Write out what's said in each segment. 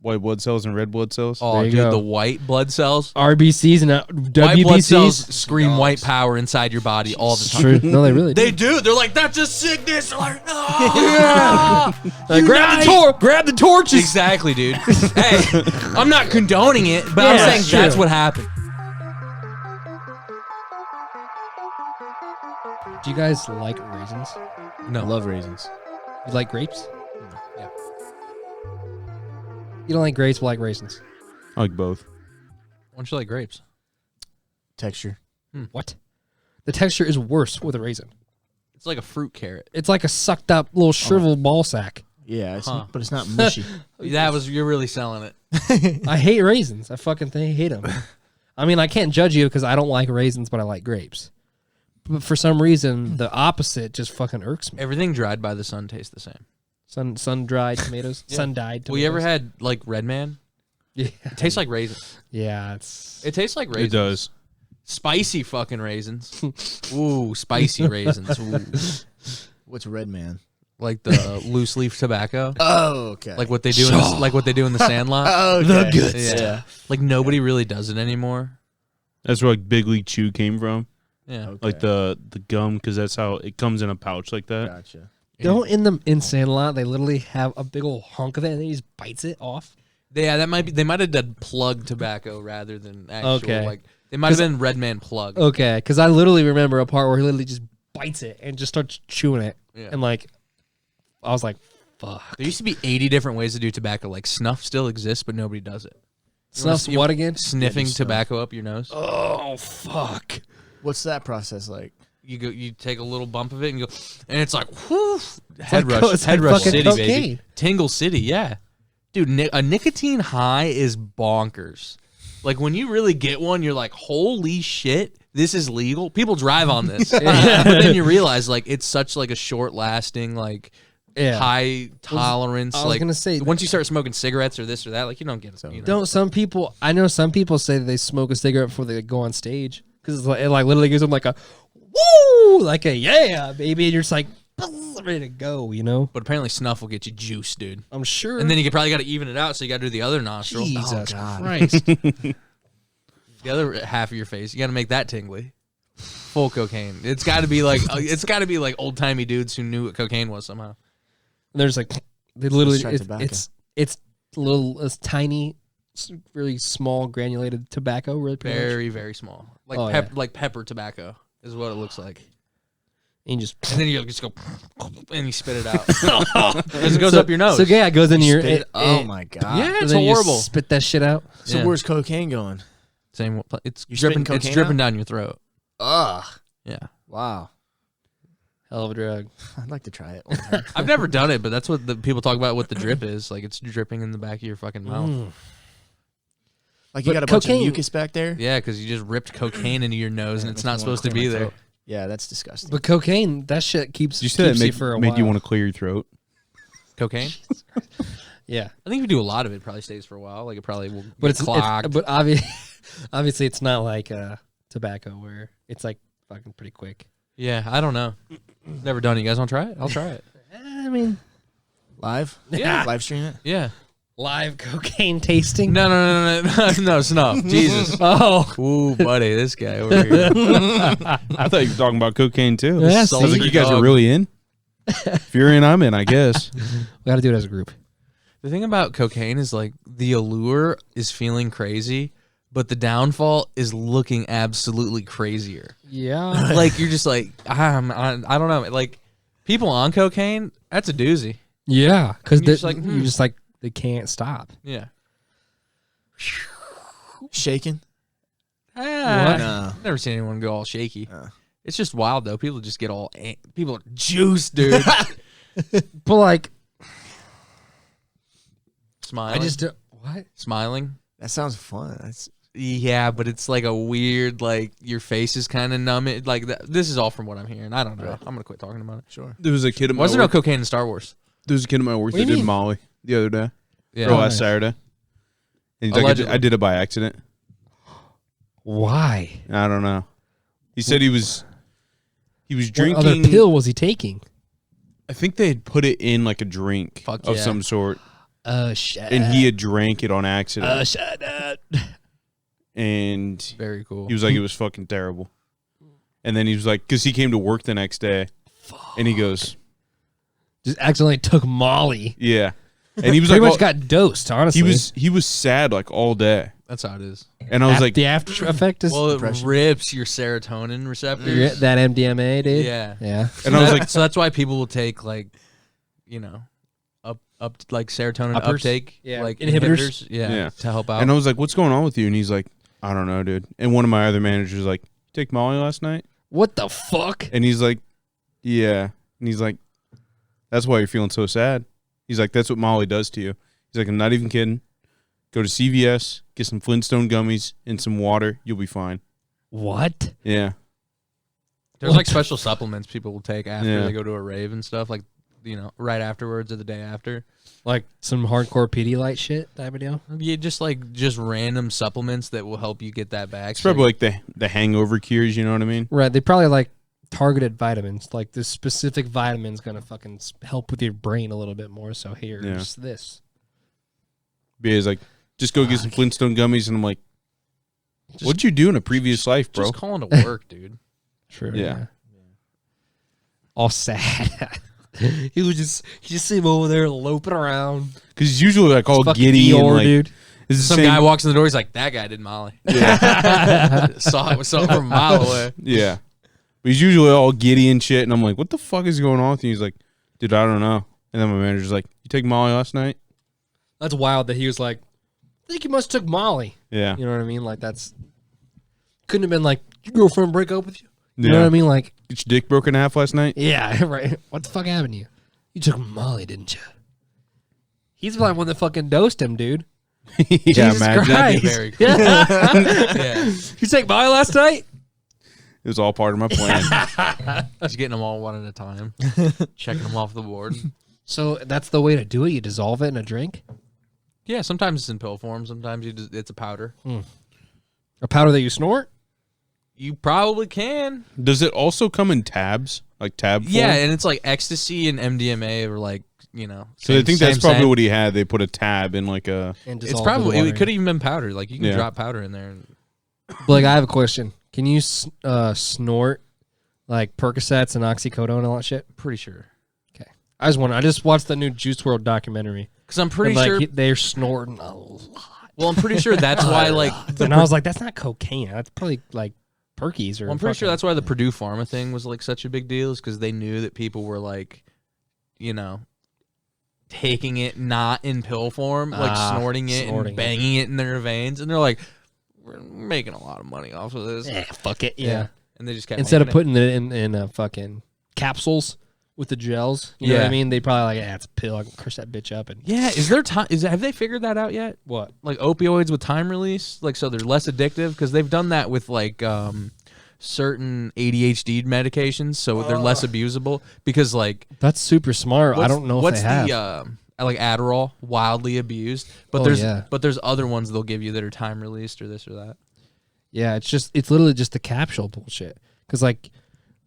white blood cells and red blood cells. Oh, dude, the white blood cells. RBCs and WBCs. White blood cells scream white power inside your body all the time. True. No, they really do. They do. They're like, that's a sickness. They're like, like, grab the torches. Exactly, dude. Hey, I'm not condoning it, but I'm saying that's what happened. Do you guys like raisins? No. I love raisins. You like grapes? Yeah. You don't like grapes, but like raisins. I like both. Why don't you like grapes? Texture. What? The texture is worse with a raisin. It's like a fruit carrot. It's like a sucked up little shriveled ball sack. Yeah, but it's not mushy. You're really selling it. I hate raisins. I fucking hate them. I mean, I can't judge you because I don't like raisins, but I like grapes. But for some reason, the opposite just fucking irks me. Everything dried by the sun tastes the same. Sun-dried tomatoes. Yeah. Sun-dyed tomatoes. Well, you ever had, like, Red Man? Yeah. It tastes like raisins. Yeah, It tastes like raisins. It does. Spicy fucking raisins. Ooh, spicy raisins. Ooh. What's Red Man? Like the loose leaf tobacco. Oh, okay. Like what they do in the Sandlot. Oh, okay. The good stuff. Like nobody really does it anymore. That's where like Big League Chew came from. Yeah. Okay. Like the gum, because that's how it comes in a pouch like that. Gotcha. Don't in Sandlot, they literally have a big old hunk of it and he just bites it off. Yeah, that might be. They might have done plug tobacco rather than actual. Okay. Like they might have been Red Man plug. Okay, because I literally remember a part where he literally just bites it and just starts chewing it. Yeah. And like, I was like, fuck. There used to be 80 different ways to do tobacco. Like snuff still exists, but nobody does it. Snuff's what again? Sniffing tobacco up your nose. Oh, fuck. What's that process like? You take a little bump of it and go, and it's like, whoo, head like rush, it's head like rush fucking city, cocaine. baby. Tingle City, yeah. Dude, a nicotine high is bonkers. Like when you really get one, you're like, holy shit, this is legal. People drive on this, but then you realize like it's such like a short lasting, like high tolerance. I was gonna say, once you start smoking cigarettes or this or that, like you don't get it. So, don't some people? I know some people say that they smoke a cigarette before they go on stage because it like literally gives them like a woo, like a yeah, baby, and you're just like ready to go, you know. But apparently snuff will get you juice, dude. I'm sure. And then you probably got to even it out, so you got to do the other nostril. Jesus Christ. The other half of your face, you got to make that tingly. Full cocaine. It's got to be like old timey dudes who knew what cocaine was somehow. And they're just like they literally it's tiny, really small granulated tobacco. Really, very very small, like like pepper tobacco is what it looks like. And then you just go and you spit it out as it goes up your nose. So yeah, it goes into your. Oh my god! Yeah, it's horrible. Spit that shit out. So where's cocaine going? Same. It's dripping. It's dripping down your throat. Ugh. Yeah. Wow. Hell of a drug. I'd like to try it one time. I've never done it, but that's what the people talk about. What the drip is like? It's dripping in the back of your fucking mouth. Like you got a bunch of mucus back there. Yeah, because you just ripped cocaine into your nose and it's not supposed to be there. Yeah, that's disgusting. But cocaine, that shit keeps you for a while. Made you want to clear your throat? Cocaine? Yeah. I think if you do a lot of it, it probably stays for a while. Like it probably will get clogged. But obviously it's not like tobacco where it's like fucking pretty quick. Yeah, I don't know. Never done it. You guys want to try it? I'll try it. I mean, live? Yeah. Live stream it? Yeah. Live cocaine tasting? No, snuff. Jesus. Oh. Ooh, buddy, this guy over here. I thought you were talking about cocaine too. Yeah, I was like, you guys are really in? If you're in, I'm in, I guess. We got to do it as a group. The thing about cocaine is like the allure is feeling crazy, but the downfall is looking absolutely crazier. Yeah. Like you're just like, I don't know. Like people on cocaine, that's a doozy. Yeah. Because you're just like, they can't stop. Yeah. Shaking? What? No. I've never seen anyone go all shaky. It's just wild though. People just get all people are juiced, dude. But like, Smiling. I just what? Smiling. That sounds fun. Yeah, but it's like a weird, like your face is kind of numb. Like this is all from what I'm hearing. I don't know. Right. I'm gonna quit talking about it. Sure. There was a kid at my Why is there no cocaine in Star Wars? There was a kid at my work that did Molly the other day. Yeah. Or last Saturday. And he's like, I did it by accident. Why? I don't know. He said he was drinking. What other pill was he taking? I think they had put it in like a drink of some sort. Shut and up. he had drank it on accident. Shut up. And Very cool. he was like, it was fucking terrible. And then he was like, because he came to work the next day, and he goes, Just accidentally took Molly. yeah. And he was Pretty like, much got dosed, honestly. he was sad like all day. That's how it is. And I was like, the after effect is Well, it depression. rips your serotonin receptors. that MDMA, dude. Yeah. Yeah. and I was like, so that's why people will take like, up like serotonin Uppers? uptake, Yeah. like Inhibitors? yeah, to help out. and I was like, what's going on with you? And he's like, I don't know, dude. And one of my other managers was like, you take Molly last night? What the fuck? And he's like, yeah. And he's like, that's why you're feeling so sad. He's like, that's what Molly does to you. He's like, I'm not even kidding. Go to CVS, get some Flintstone gummies and some water. You'll be fine. What? Yeah. There's like special supplements people will take after Yeah. they go to a rave and stuff, like right afterwards or the day after. Like some hardcore Pedialyte shit type of deal? Yeah, just random supplements that will help you get that back. It's probably like the hangover cures, you know what I mean? Right. They probably like targeted vitamins. Like this specific vitamin's going to fucking help with your brain a little bit more. So here, Yeah. just this. But he's like, just go get some Flintstone gummies. And I'm like, what'd you do in a previous life, bro? Just calling to work, dude. True. Yeah. All sad. he just see him over there loping around. Because he's usually like all Fucking giddy and Eeyore, like, dude. It's the Some same- guy walks in the door. He's like, "That guy did Molly." saw it from a mile away. Yeah. But he's usually all giddy and shit. And I'm like, what the fuck is going on with you? He's like, dude, I don't know. And then my manager's like, you take Molly last night? That's wild that he was like, I think you must took Molly. Yeah. You know what I mean? Like that's couldn't have been like your girlfriend break up with you. You Yeah. know what I mean? Like, Get your dick broken in half last night? yeah, right. What the fuck happened to you? You took Molly, didn't you? He's the one that fucking dosed him, dude. Yeah, Jesus imagine. Christ. Very cool. Yeah. Yeah, You take Molly last night? It was all part of my plan. just getting them all one at a time, checking them off the board. So that's the way to do it. You dissolve it in a drink. Yeah, sometimes it's in pill form. Sometimes it's a powder. A powder that you snort. You probably can. Does it also come in tabs? Like tab form? Yeah, and it's like ecstasy and MDMA are like, So I think that's same, probably same. what he had. They put a tab in like a... And It's dissolve probably, the it could have even been powder. Like you can Yeah. drop powder in there. Like, I have a question. Can you snort like Percocets and oxycodone and all that shit? Pretty sure. Okay. I just watched the new Juice WRLD documentary. Because I'm pretty And, sure. they're snorting a lot. Well, I'm pretty sure that's why like And I was like, that's not cocaine. That's probably like Perkies or. Well, I'm pretty sure fucking- that's why the Purdue Pharma thing was like such a big deal, is because they knew that people were like, taking it not in pill form, like snorting it snorting it. and banging it in their veins, and they're like, we're making a lot of money off of this. Yeah, fuck it. Yeah. And they just kept Instead of making putting it in fucking capsules with the gels, you know what I Yeah. mean? They probably like, it's a pill. I can crush that bitch up and Yeah, is there time? Have they figured that out yet? what? Like opioids with time release, like so they're less addictive, because they've done that with like certain ADHD medications, so they're less abusable. Because like That's super smart. I don't know if what's they have. the like Adderall wildly abused, but Oh, there's other ones they'll give you that are time released or this or that. Yeah, it's literally just the capsule bullshit. Because like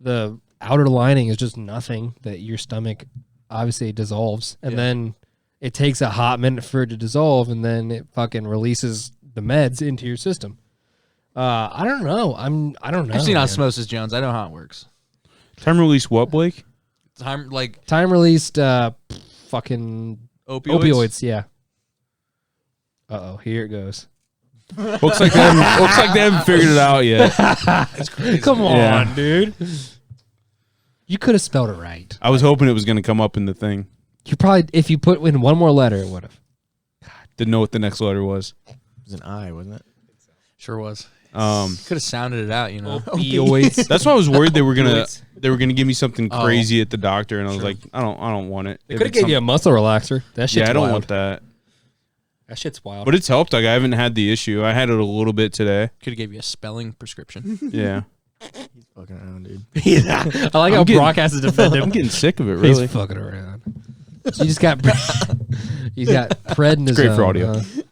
the outer lining is just nothing that your stomach obviously dissolves, and then it takes a hot minute for it to dissolve, and then it fucking releases the meds into your system. I don't know. I don't know. I've seen man. Osmosis Jones. I know how it works. Time release what, Blake? Time like Time released fucking opioids. Yeah. Uh oh, here it goes. Looks like they haven't figured it out yet. Come on, Yeah. dude. You could have spelled it right. I was hoping it was going to come up in the thing. You probably, if you put in one more letter, it would have. Didn't know what the next letter was. It was an I, wasn't it? sure was. Um, Could have sounded it out, Opioids. that's why I was worried they were gonna give me something Oh. crazy at the doctor, and I was like, I don't want it. They If could have it's gave some- you a muscle relaxer. That shit's Yeah, I don't wild. want that. That shit's wild. But it's helped. Like I haven't had the issue. I had it a little bit today. Could have gave you a spelling prescription. Yeah, He's fucking around, dude. yeah. I like how getting- Brock has to defend him. I'm getting sick of it. Really, He's fucking around. So you just got he's got prednisone. great for audio. huh?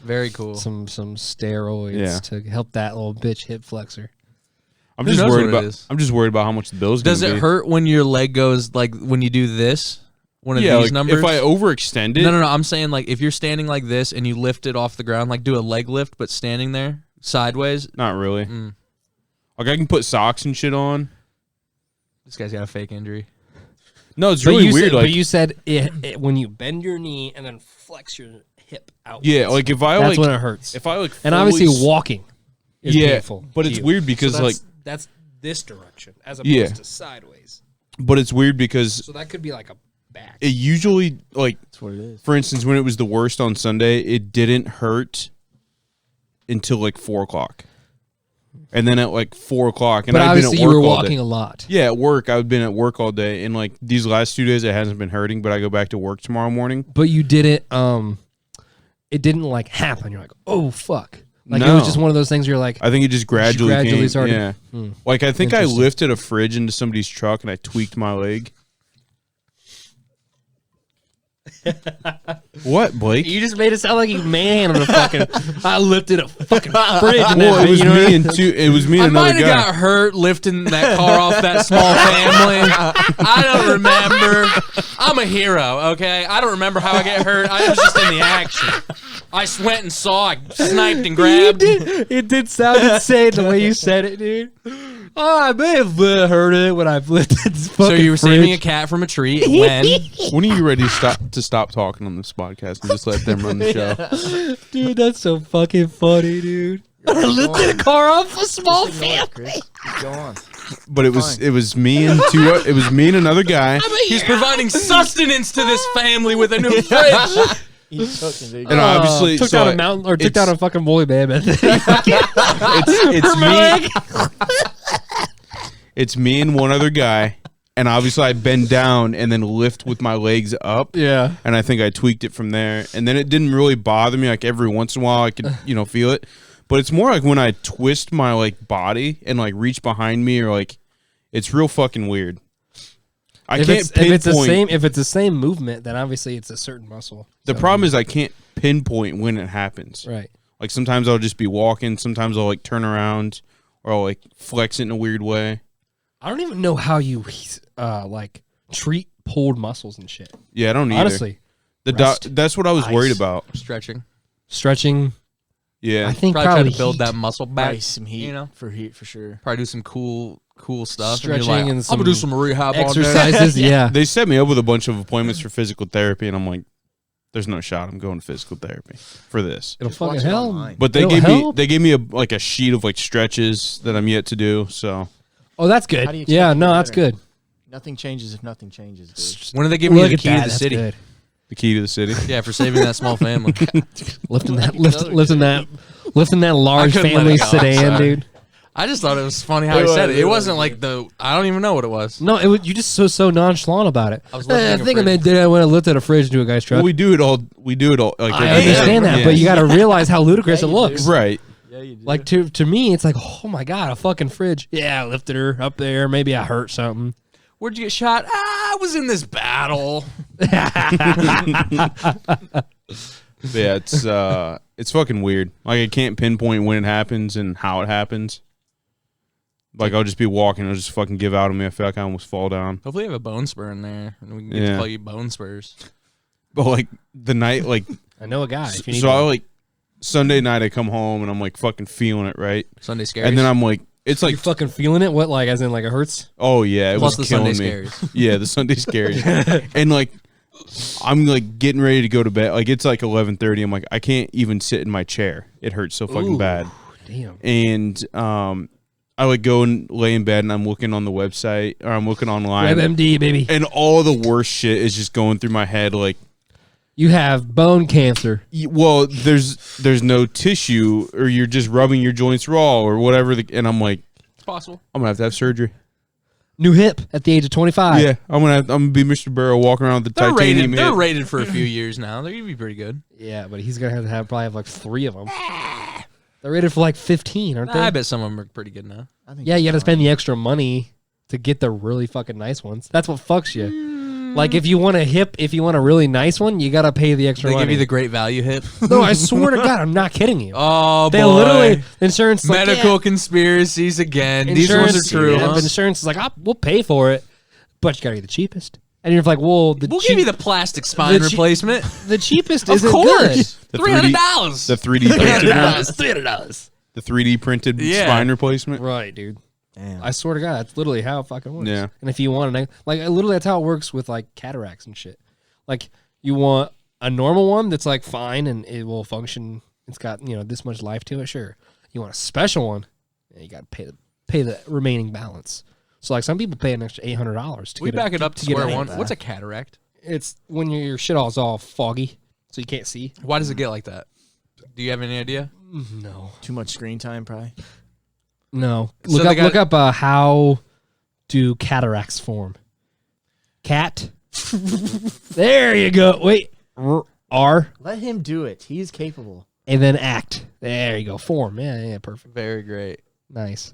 Very cool. Some steroids Yeah. to help that little bitch hip flexor. I'm Who just knows worried what it about. is? I'm just worried about how much the bill's Does gonna it be. hurt when your leg goes like when you do this? one of these numbers. If I overextend it. No. I'm saying like if you're standing like this and you lift it off the ground, like do a leg lift, but standing there sideways. Not really. Like I can put socks and shit on. This guy's got a fake injury. No, it's really weird. But you said when you bend your knee and then flex your hip out. Yeah, like if I that's when it hurts. If I like, and obviously walking is painful. But it's weird because so that's this direction as opposed to sideways. But it's weird because so that could be like a back. It usually like That's what it is. For instance, when it was the worst on Sunday, it didn't hurt until like 4:00. And then at like 4:00, and but I've been at work you were all walking day. a lot. Yeah, at work, I've been at work all day, and like these last 2 days, it hasn't been hurting. But I go back to work tomorrow morning. But you didn't. It didn't like happen. You're like, oh fuck. Like No. it was just one of those things. You're like, I think it just gradually came. started. Yeah, like I think I lifted a fridge into somebody's truck, and I tweaked my leg. What, Blake? You just made it sound like you manhandled a fucking. I lifted a fucking fridge. And Well, it was you know me and two. It was me I and might another have guy. got hurt lifting that car off that small family. I don't remember. I'm a hero, okay? I don't remember how I get hurt. I was just in the action. I went and saw. I sniped and grabbed. It did sound insane the way you said it, dude. Oh, I may have heard it when I've lifted this fucking So you were fridge. saving a cat from a tree when? When are you ready to stop talking on this podcast and just let them run the show? Dude, that's so fucking funny, dude. I lifted a car off a small family. Go on. But it was me and it was me and another guy. He's providing sustenance to this family with a new fridge. He's cooking, dude. And obviously, took so down a mountain or took it's- down a fucking woolly mammoth. it's me. It's me and one other guy, and obviously I bend down and then lift with my legs up. Yeah. And I think I tweaked it from there, and then it didn't really bother me. Like every once in a while, I could feel it, but it's more like when I twist my like body and like reach behind me, or like it's real fucking weird. I If can't it's, pinpoint. if it's the same movement, then obviously it's a certain muscle. The problem is I can't pinpoint when it happens. Right. Like sometimes I'll just be walking, sometimes I'll like turn around or I'll like flex it in a weird way. I don't even know how you like treat pulled muscles and shit. Yeah, I don't either. Honestly, That's what I was worried about. Stretching. Stretching. Yeah. I think Probably probably try to build heat. that muscle back. Nice, some heat, you know? for sure. Probably do some cool stuff. Stretching and, and I'm some gonna do some rehab on there. exercises. Yeah. They set me up with a bunch of appointments for physical therapy, and I'm like, there's no shot I'm going to physical therapy for this. It'll Just fucking watch it help. online. But they It'll gave help. me a sheet of like stretches that I'm yet to do. So Oh, that's How do you good. expect Yeah, to no, get that's better? good. Nothing changes if nothing changes, dude. When are they giving you Look the at key that. to the That's city? good. the key to the city. Yeah, for saving that small family. Lifting that large couldn't let family it go. I'm sedan, sorry. dude. I just thought it was funny how he said it. It wasn't like I don't even know what it was. No, it was you just so nonchalant about it. I was lifting I a think I fridge. meant did I when I lifted a fridge into a guy's truck. Well, we do it all. Like I every day. understand that, Yeah. but you got to realize how ludicrous Yeah, it you looks. do. right. Yeah, you do. Like to me, it's like, oh my god, a fucking fridge. Yeah, I lifted her up there. Maybe I hurt something. Where'd you get shot? I was in this battle. Yeah, it's fucking weird. Like I can't pinpoint when it happens and how it happens. Like I'll just be walking, I'll just fucking give out on me. I feel like I almost fall down. Hopefully, you have a bone spur in there, and we can get Yeah. to call you bone spurs. But like the night, like I know a guy. If you need so I one. like Sunday night I come home and I'm like fucking feeling it, right? Sunday scaries. And then I'm like, it's like, you fucking feeling it. What like as in like it hurts? oh yeah, it plus the was killing Sunday me. scaries. Yeah, the Sunday scaries. And like I'm like getting ready to go to bed. Like it's like 11:30. I'm like I can't even sit in my chair. It hurts so fucking Ooh, bad. Damn. And I like go and lay in bed and I'm looking on the website or I'm looking online. WebMD, baby. And all the worst shit is just going through my head. Like, You have bone cancer. well, there's no tissue, or you're just rubbing your joints raw, or whatever. And I'm like, It's possible. I'm gonna have to have surgery. New hip at the age of 25. Yeah, I'm gonna be Mr. Barrow walking around with the They're titanium rated. They're hip. rated for a few years now. They're gonna be pretty good. Yeah, but he's gonna have probably have like 3 of them. They're rated for like 15, aren't they? I bet some of them are pretty good now. I think Yeah, you got to it's spend the extra money to get the really fucking nice ones. That's what fucks you. Like if you want a hip, if you want a really nice one, you got to pay the extra They money. give you the great value hip. No, I swear to God, I'm not kidding you. Oh They boy. literally insurance is like, Medical yeah, conspiracies again. insurance, These ones are true. yeah, Huh? but insurance is like, we'll pay for it, but you got to get the cheapest. And you're like, well, We'll give you the plastic spine the che- replacement. the cheapest Of isn't course. The $300. The 3D printed one. $300. The 3D printed Yeah. spine replacement. Right, dude. Damn. I swear to God, that's literally how it fucking works. Yeah. And if you want to, like, literally, that's how it works with like cataracts and shit. Like, you want a normal one that's like fine and it will function. It's got this much life to it. Sure. You want a special one, you got to pay the remaining balance. So like some people pay an extra $800 to We get back it up to get square it. one. What's a cataract? It's when your shit all's all foggy, so you can't see. Why does it get like that? Do you have any idea? No. Too much screen time, probably. No. So Look they up. got- Look up. How do cataracts form? Cat. There you go. Wait. R Let him do it. He's capable. and then act. There you go. Form. Yeah. Perfect. Very great. Nice.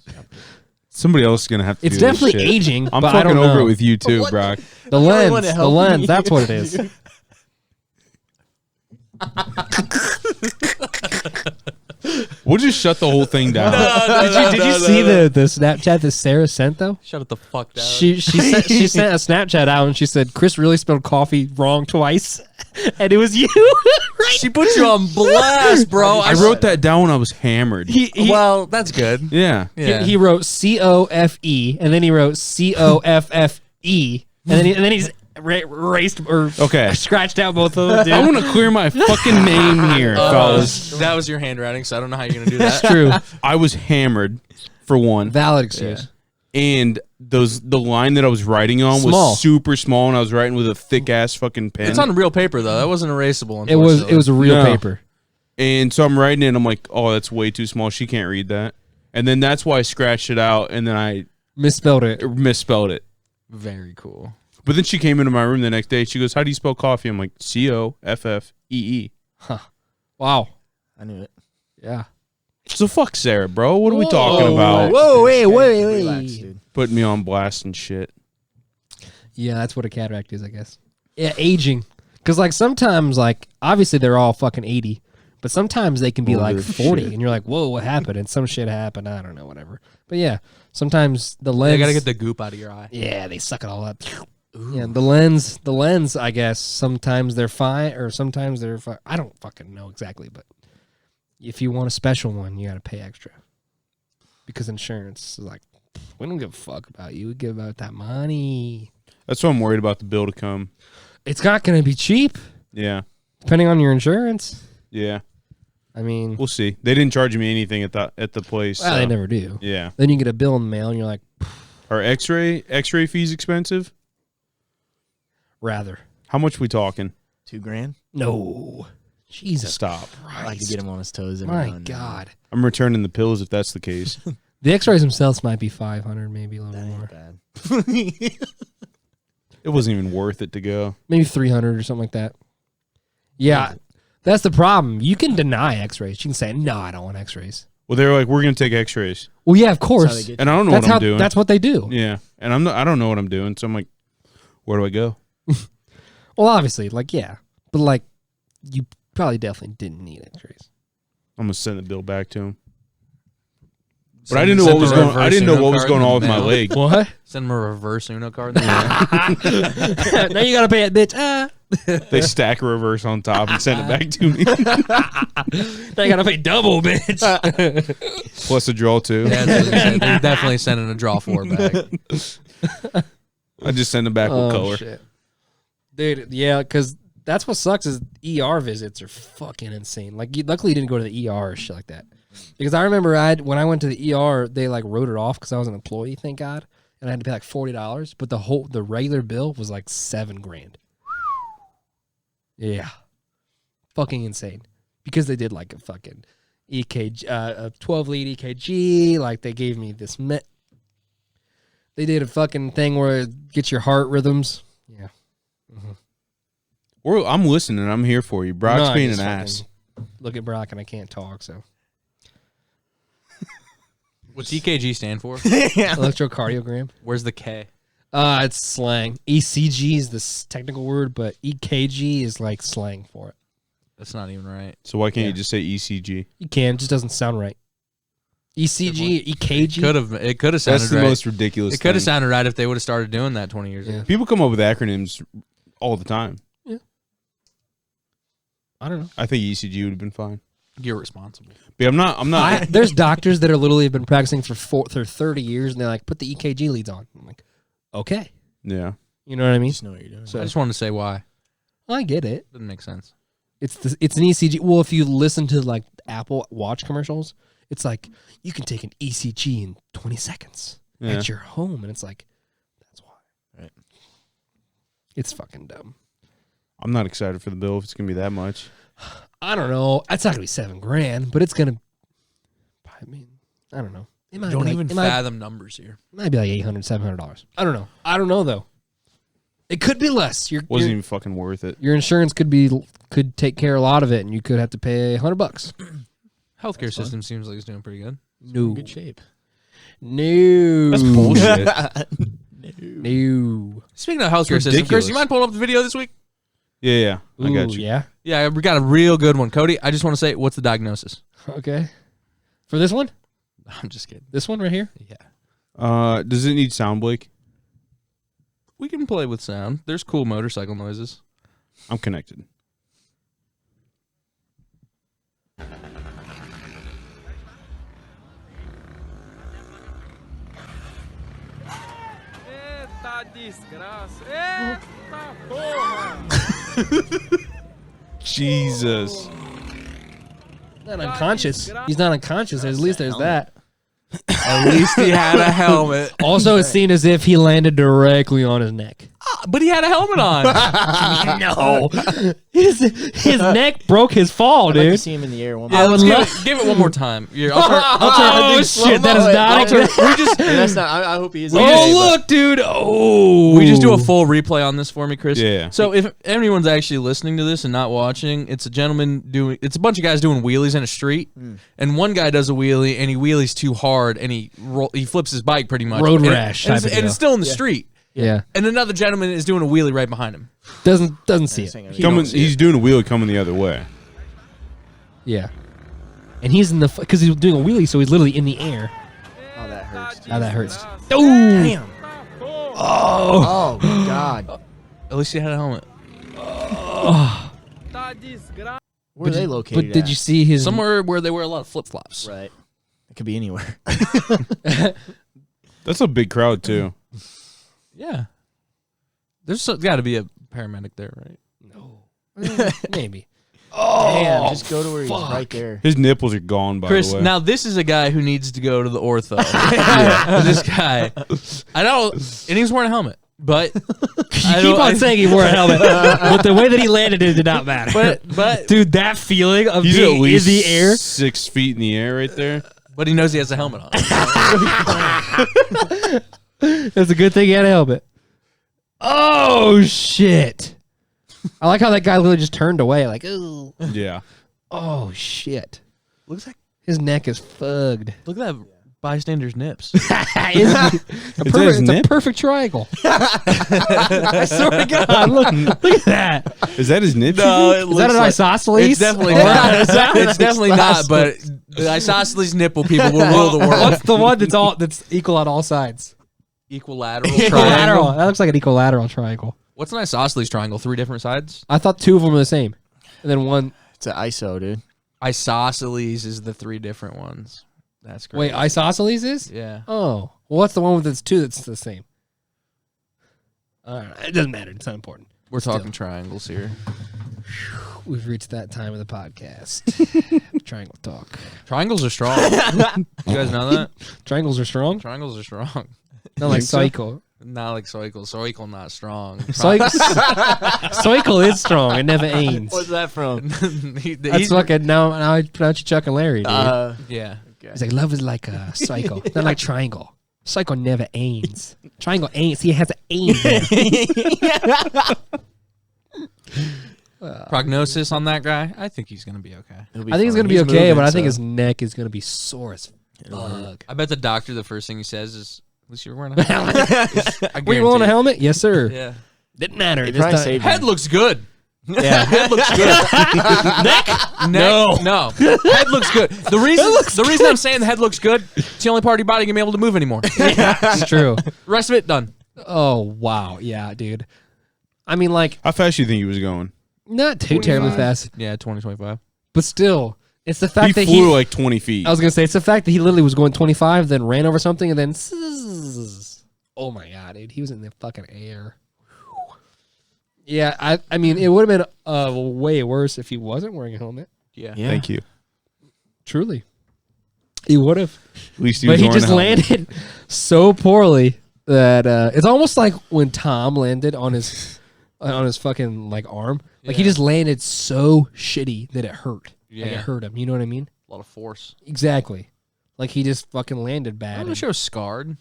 Somebody else is gonna have to. It's do this definitely shit. aging. I'm but I fucking don't over know. it with you too, What? Brock. The I really wanna lens. The help lens. you. That's what it is. We'll just shut the whole thing down. Did you see the Snapchat that Sarah sent though? Shut it the fuck down. She sent a Snapchat out and she said Chris really spelled coffee wrong twice, and it was you. Right? She put you on blast, bro. I wrote that down when I was hammered. Well, that's good. Yeah. Yeah. He wrote COFE and then he wrote COFFE and then he's erased or Okay. scratched out both of them. Dude. I want to clear my fucking name here, fellas. That was your handwriting, so I don't know how you're gonna do that. That's true. I was hammered, for one, Valid excuse. and the line that I was writing on Small. was super small, and I was writing with a thick ass fucking pen. It's on real paper though. That wasn't erasable. It was a real No. paper. And so I'm writing it, and I'm like, oh, that's way too small. She can't read that. And then that's why I scratched it out, and then I Misspelled it. misspelled it. very cool. But then she came into my room the next day. She goes, how do you spell coffee? I'm like, COFFEE. Wow. I knew it. Yeah. So fuck Sarah, bro. What are we talking about? Whoa, wait. Relax, dude. Putting me on blast and shit. Yeah, that's what a cataract is, I guess. Yeah, aging. Because, like, sometimes, like, obviously they're all fucking 80, but sometimes they can be, like, Older 40, shit. and you're like, whoa, what happened? And some shit happened. I don't know, whatever. But, yeah, sometimes the lens. You gotta get the goop out of your eye. Yeah, they suck it all up. Yeah, the lens, I guess, sometimes they're fine, or sometimes they're fine. I don't fucking know exactly, but if you want a special one, you got to pay extra. Because insurance is like, we don't give a fuck about you. We give about that money. That's why I'm worried about the bill to come. It's not going to be cheap, Yeah. depending on your insurance. Yeah. I mean, We'll see. They didn't charge me anything at the place. well, so- they never do. Yeah. Then you get a bill in the mail, and you're like, Are X-ray fees expensive? rather. How much we talking? $2,000. No. Jesus Stop. I like to get him on his toes. Every My now and then. God. I'm returning the pills if that's the case. The x-rays themselves might be 500, maybe a little That more. ain't bad. It wasn't even worth it to go. Maybe 300 or something like that. Yeah, that's the problem. You can deny x-rays. You can say, no, I don't want x-rays. Well, they were like, we're gonna take X-rays, Well, yeah, of That's how they course. get and I don't know That's what I'm doing. That's what they do. Yeah, and I don't know what I'm doing. So I'm like, where do I go? Well, obviously, like, yeah. But, like, you probably definitely didn't need x-rays. I'm gonna send the bill back to him. But I didn't know what was going. I didn't know what was going on with my leg. What? Send them a reverse Uno card. In the mail. Now you got to pay it, bitch. Ah. They stack a reverse on top and send it back to me, Now you got to pay double, bitch. plus a draw too. Yeah, that's what he said. They're definitely sending a draw 4 back. I just send them back with color. Shit. Dude, yeah, because that's what sucks is ER visits are fucking insane. Like, luckily you didn't go to the ER or shit like that. Because I remember when I went to the ER, they like wrote it off because I was an employee, thank God, and I had to pay like $40. But the regular bill was like $7,000. Yeah, fucking insane. Because they did like a fucking EKG, a 12-lead EKG. Like they gave me this. They did a fucking thing where it gets your heart rhythms. Yeah. I'm listening. I'm here for you. Brock's No, I being an just ass. fucking Look at Brock and I can't talk, so. What's EKG stand for? Electrocardiogram. Where's the K? It's slang. ECG is the technical word, but EKG is like slang for it. That's not even right. So why can't Yeah. you just say ECG? You can, it just doesn't sound right. ECG, EKG. It could have sounded That's the right. most ridiculous. It could have thing. sounded right if they would have started doing that 20 years ago. People come up with acronyms all the time. I don't know. I think ECG would have been fine. You're responsible. But I'm not. There's doctors that are literally have been practicing for 30 years, and they're like, put the EKG leads on. I'm like, okay. Yeah. You know what I mean? Just know what you're doing. So I just wanted to say why. I get it. Doesn't make sense. It's an ECG. Well, if you listen to like Apple Watch commercials, it's like you can take an ECG in 20 seconds at your home, and it's like that's why. Right. It's fucking dumb. I'm not excited for the bill if it's gonna be that much. I don't know. It's not gonna be $7,000, but it's gonna. I mean, I don't know. It might Don't be even it might, fathom numbers here. it might be like $800, $700. I don't know. I don't know though. It could be less. Wasn't even fucking worth it. Your insurance could take care of a lot of it, and you could have to pay $100. Healthcare system seems like it's doing pretty good. No, Good shape. no, That's bullshit. no. Speaking of healthcare system, Chris, you mind pulling up the video this week? Yeah. I got Ooh, you. Yeah. Yeah, we got a real good one. Cody, I just want to say, what's the diagnosis? Okay. For this one, I'm just kidding. this one right here. Yeah. Does it need sound, Blake? We can play with sound. There's cool motorcycle noises. I'm connected. Jesus. Not unconscious. He's not unconscious. At least there's that. At least he had a helmet. Also, it's seen as if he landed directly on his neck. But he had a helmet on. No, his neck broke his fall, I'd like to dude. see him in the air one Yeah, more. let's give it one more time. Here, I'll turn. Oh shit, that is not. We just That's not. I hope he is. Oh look, dude. Oh, we just do a full replay on this for me, Chris. Yeah. So if anyone's actually listening to this and not watching, it's a gentleman doing. It's a bunch of guys doing wheelies in a street, and one guy does a wheelie and he wheelies too hard and he flips his bike pretty much. Road And rash and, type of and it's still in the street. Yeah, And another gentleman is doing a wheelie right behind him. doesn't see it. He's doing a wheel coming the other way. Yeah, and he's in the because he's doing a wheelie, so he's literally in the air. Oh, that hurts. How that hurts. Oh, Damn. oh, Oh God. At least he had a helmet. Where are they located? But did you see his Somewhere where they wear a lot of flip flops. Right. It could be anywhere. That's a big crowd too. Yeah. There's got to be a paramedic there, right? No, maybe. Damn. Just go to where he's fuck. right there. His nipples are gone, by Chris, the way. now this is a guy who needs to go to the ortho. This guy, I know, and he's wearing a helmet, but You keep on saying he wore a helmet, but the way that he landed it did not matter. but Dude, that feeling of He's being at least in the air. 6 feet in the air right there. but he knows he has a helmet on. That's a good thing he had a helmet. Oh shit! I like how that guy literally just turned away, like, ooh. Yeah. Oh shit! Looks like His neck is fugged. look at that bystander's nips. It's a perfect triangle. I swear to God, look at that. Is that his nip? No, it Is that an isosceles? It's definitely not. It's definitely not. But the isosceles nipple people will rule the world. What's the one that's equal on all sides? Equilateral Equilateral. triangle. That looks like an equilateral triangle. What's an isosceles triangle? 3 different sides. I thought 2 of them were the same, and then one. It's an ISO, dude. Isosceles is the 3 different ones. That's great. Wait, isosceles is? Yeah. Oh, well, what's the one with its 2 that's the same? It doesn't matter. It's not important. We're talking triangles here. We've reached that time of the podcast. Triangle talk. Triangles are strong. You guys know that? Triangles are strong. Triangles are strong. Not like cycle. Not like cycle. Cycle not strong. Cycle is strong. It never ends. What's that from? That's fucking now I pronounce you Chuck and Larry, dude. Yeah. He's like, love is like a cycle, not like triangle. Cycle never ends. Triangle ain't. See, it has an end. Prognosis on that guy? I think he's gonna be okay. I think he's gonna be okay, but I think his neck is gonna be sore as fuck. I bet the doctor, the first thing he says is, "At least you're wearing a helmet." Were you wearing a helmet? Yes, sir. Yeah. Didn't matter. They This probably time- saved Head looks good. Yeah. Head looks good. Neck? No. Head looks good. The reason I'm saying the head looks good, it's the only part of your body gonna be able to move anymore. It's true. Rest of it, done. Oh, wow. Yeah, dude. I mean, like, How fast do you think he was going? not too terribly fast, Yeah, 2025. but still, it's the fact He that flew like 20 feet. I was gonna say it's the fact that he literally was going 25, then ran over something, and then. Oh my god, dude, he was in the fucking air. Yeah, I mean, it would have been way worse if he wasn't wearing a helmet. Yeah. Thank you. Truly, he would have. At least he But was he wearing a just helmet. landed so poorly that it's almost like when Tom landed on his fucking like arm. Like he Yeah. just landed so shitty that it hurt. Like it Yeah. hurt him. You know what I mean? A lot of force. Exactly. Like he just fucking landed bad. Remember the and- show Scarred?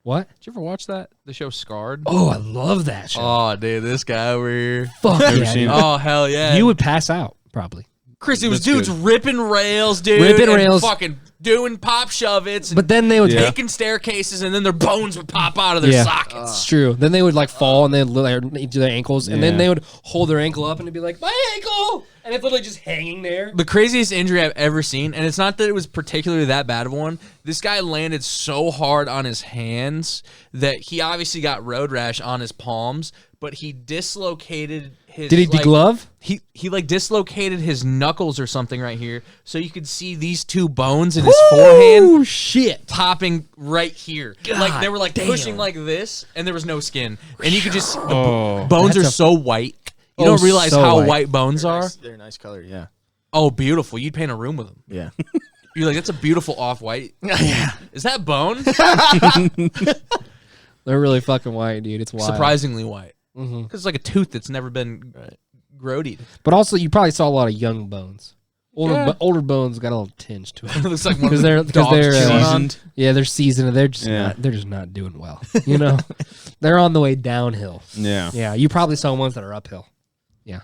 What? Did you ever watch that? The show Scarred? Oh, I love that show. Oh, dude, this guy over here. Fuck Never yeah, seen dude. it. Oh, hell yeah. You would pass out probably. Chris, it was That's dudes good. ripping rails, dude. Ripping and rails. fucking doing pop shove-its. And But then they would Yeah. taking staircases, and then their bones would pop out of their Yeah. sockets. It's true. Then they would like fall and they'd do their ankles, and then Yeah. they would hold their ankle up and it'd be like, my ankle, and it's literally just hanging there. The craziest injury I've ever seen, and it's not that it was particularly that bad of one. This guy landed so hard on his hands that he obviously got road rash on his palms, but he dislocated his. Did he like, deglove? He like dislocated his knuckles or something right here, so you could see these two bones in his forehead Oh shit! popping right here. Like they were like pushing like this, and there was no skin, and you could just the Oh. bones are That's a- so white. You Oh, don't realize so how white. white bones are. They're a nice color. Yeah. Oh, beautiful! You'd paint a room with them. Yeah. You're like, that's a beautiful off-white. yeah. Is that bone? They're really fucking white, dude. It's wild. Surprisingly white. Mhm. Because it's like a tooth that's never been grodied. But also, you probably saw a lot of young bones. Yeah. Older bones got a little tinge to it. It looks like one of Because the they're dogs chewing on. Seasoned. Yeah, they're seasoned. They're just Yeah. they're just not doing well. You know, they're on the way downhill. Yeah. Yeah, you probably saw ones that are uphill. Yeah.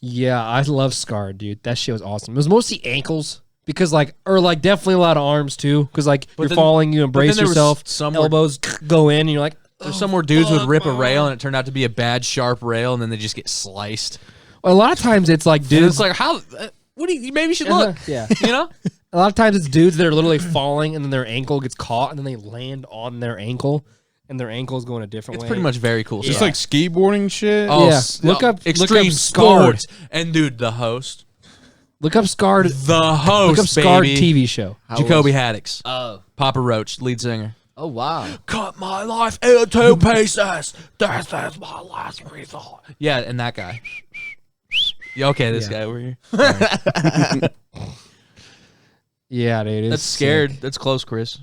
Yeah, I love Scarred, dude. That shit was awesome. It was mostly ankles because definitely a lot of arms too. Because you're then- falling, you then embrace there was yourself, some where- elbows go in, and you're like, There's some where dudes would rip a rail and it turned out to be a bad sharp rail and then they just get sliced. a lot of times it's like Dude, dudes. it's like how? What do you? Maybe you should look. Yeah. You know? A lot of times it's dudes that are literally falling and then their ankle gets caught and then they land on their ankle and their ankle's going a different It's way. pretty much very cool. Just stuff. like skateboarding shit. Oh, Yeah. s- Look up extreme Scarred. sports. And dude, the host, Look up Scarred. the host, Look up Scarred baby. TV show. Jacoby Haddix, Oh. Papa Roach, lead singer. Oh, wow. Cut my life into pieces. This is my last resort. Yeah, and that guy. Yeah, okay, this Yeah. guy over here. Yeah, dude. It's That's scared. That's close, Chris.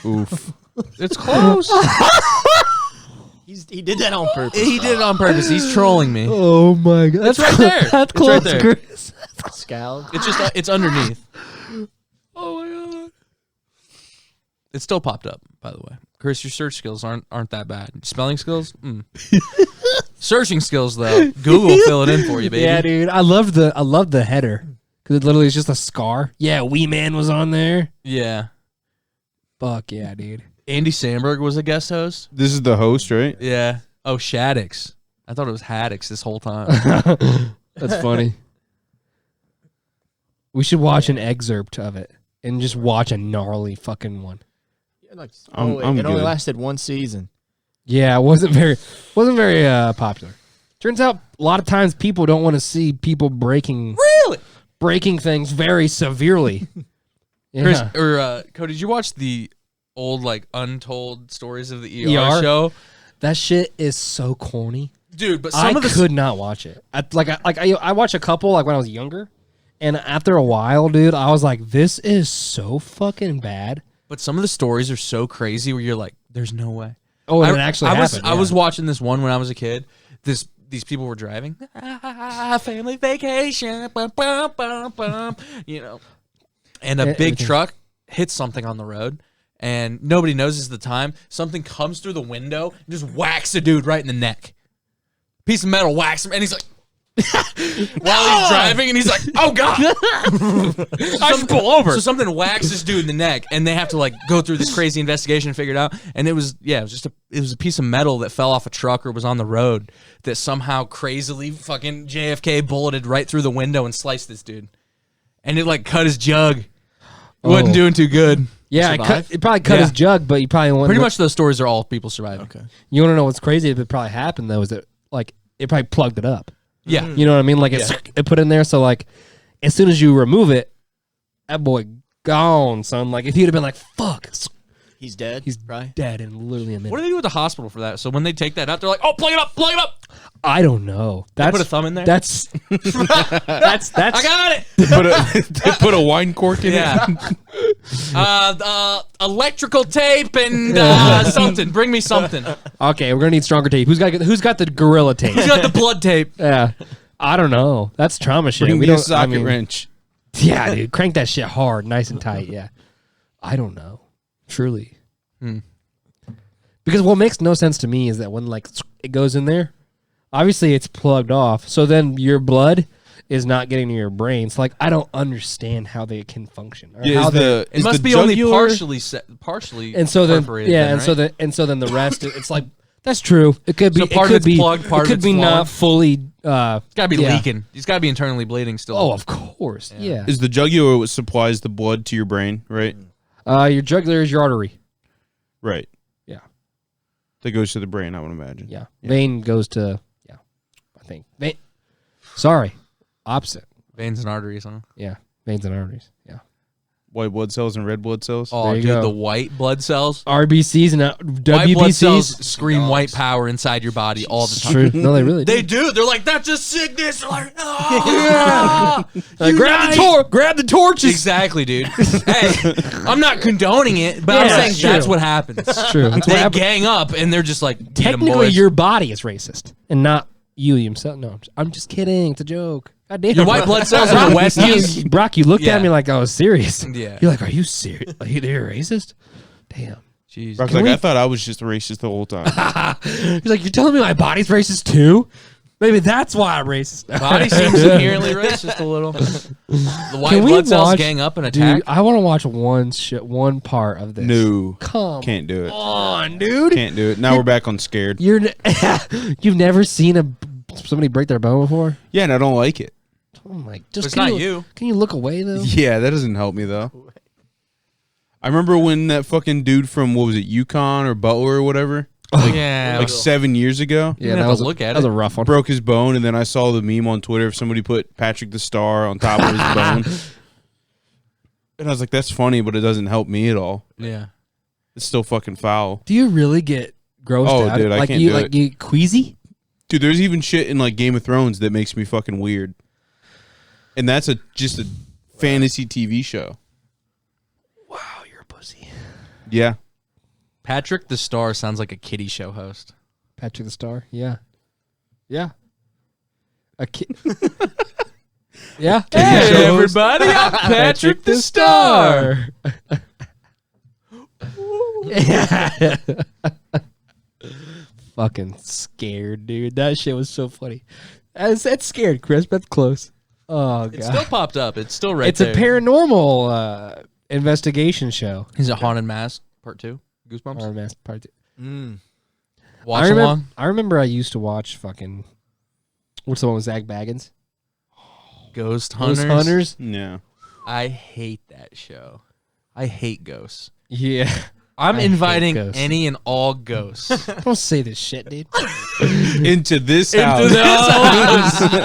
Oof. It's close. He did that on purpose. He did it on purpose. He's trolling me. Oh my god. It's right there. That's It's close, right there. Chris. Scowled. It's just it's underneath. Oh my god. It still popped up, by the way. Chris, your search skills aren't that bad. Spelling skills? Searching skills though. Google will fill it in for you, baby. Yeah, dude. I love the header because it literally is just a scar. Yeah, Wee Man was on there. Yeah. Fuck yeah, dude. Andy Samberg was a guest host. This is the host, right? Yeah. Oh, Shaddix. I thought it was Haddix this whole time. That's funny. We should watch an excerpt of it and just watch a gnarly fucking one. Like, I'm it only good. lasted one season. Yeah, it wasn't very popular. Turns out a lot of times people don't want to see people breaking things very severely. Yeah. Chris or Cody, did you watch the old like untold stories of the ER, ER? show? That shit is so corny. Dude, but I some of the could not watch it. I watched a couple like when I was younger, and after a while, dude, I was like, this is so fucking bad. but some of the stories are so crazy where you're like, there's no way. Oh, and it actually I happened. I was watching this one when I was a kid. These people were driving. Family vacation. Bum, bum, bum, bum, you know. And a big everything. truck hits something on the road. And nobody knows this at the time. Something comes through the window and just whacks a dude right in the neck. Piece of metal whacks him. And he's like, while he's driving, and he's like, "Oh God, I should pull over." So something whacks this dude in the neck, and they have to like go through this crazy investigation and figure it out. And it was a piece of metal that fell off a truck or was on the road that somehow crazily fucking JFK bulleted right through the window and sliced this dude, and it like cut his jug. Wasn't doing too good. Yeah, it probably cut his jug, but you probably want pretty much those stories are all people surviving. Okay. You want to know what's crazy? If it probably happened though, is that like it probably plugged it up. Yeah, You know what I mean? Like it put in there, so like as soon as you remove it, that boy gone, son. Like if he'd have been like, "Fuck," He's dead. he's right. dead in literally a minute. what do they do at the hospital for that? So when they take that out, they're like, "Oh, plug it up, plug it up." I don't know. They That's put a thumb in there. that's that's I got it. They put a wine cork in Yeah. it. Electrical tape and something. Bring me something. okay. We're gonna need stronger tape. Who's got the gorilla tape? He's got the blood tape. Yeah, I don't know. That's trauma shit. Bring We me a don't. socket wrench. Yeah, dude, crank that shit hard, nice and tight. Yeah, I don't know. Truly, because what makes no sense to me is that when like it goes in there, obviously it's plugged off, so then your blood is not getting to your brain. So like I don't understand how they can function. Or how they, It must be only partially. and so then perforated yeah, then, and so then the rest. It's like that's true. It could be. So part it of could it's be plugged, part it of could it's be flowing. not fully. It's got to be yeah. leaking. It's got to be internally bleeding still. Oh, of course. Yeah. Is the jugular what supplies the blood to your brain, right? Your jugular is your artery. Right. Yeah. That goes to the brain, I would imagine. Yeah. Vein goes to I think. Sorry. Opposite. Veins and arteries, huh? Yeah. Veins and arteries. Yeah. White blood cells and red blood cells. Oh, There you dude, go. the white blood cells. RBCs and White blood cells WBCs. scream white power inside your body all the It's time. true. No, they really do. They do. They're like, that's a sickness. They're like, ah, Like, grab the torches. Exactly, dude. Hey, I'm not condoning it, but I'm Yeah, saying it's true. that's what happens. It's true. That's what They happens. gang up and they're just like, "Beat 'em, Technically, boys." your body is racist and not you yourself. No, I'm just kidding. It's a joke. God damn. Your white blood cells are the Westies. Brock, you looked Yeah. at me like I was serious. Yeah. You're like, are you serious? Are you racist? Damn. Jeez. Brock's Can like, we- I thought I was just racist the whole time. He's like, you're telling me my body's racist too? Maybe that's why I'm racist. Body seems inherently racist a little. The white Can we blood cells watch- gang up and attack. Dude, I want to watch one part of this. No. Come Can't do it. on, dude. Can't do it. Now we're back on scared. You've never seen somebody break their bone before? Yeah, and I don't like it. Oh my! It's not you. Can you look away though? Yeah, that doesn't help me though. I remember when that fucking dude from what was it, Yukon or Butler or whatever, Yeah. like 7 years ago, You have to look at that was it. a rough one. broke his bone, and then I saw the meme on Twitter of somebody put Patrick the Star on top of his bone, and I was like, that's funny, but it doesn't help me at all. Yeah. It's still fucking foul, Do you really get grossed Oh, out? dude, I like can't you do like it. you queasy? dude. There's even shit in like Game of Thrones that makes me fucking weird, and that's just a fantasy TV show. Wow, you're a pussy. Yeah, Patrick the Star sounds like a kiddie show host. Patrick the Star. Yeah. Yeah. A kid. Yeah. Hey, everybody, I'm Patrick the Star. Fucking scared, dude. That shit was so funny. That's scared, Chris. That's close. Oh god. It still popped up. It's still right It's there. a paranormal investigation show. He's a Haunted Mask Part 2. Goosebumps. Or Masked Part 2. Watch along. I remember I used to watch fucking what's the one with Zach Baggins? Ghost Hunters. Ghost Hunters. yeah. I hate that show. I hate ghosts. Yeah. I'm I hate inviting ghosts. any and all ghosts. Don't say this shit, dude. Into this house.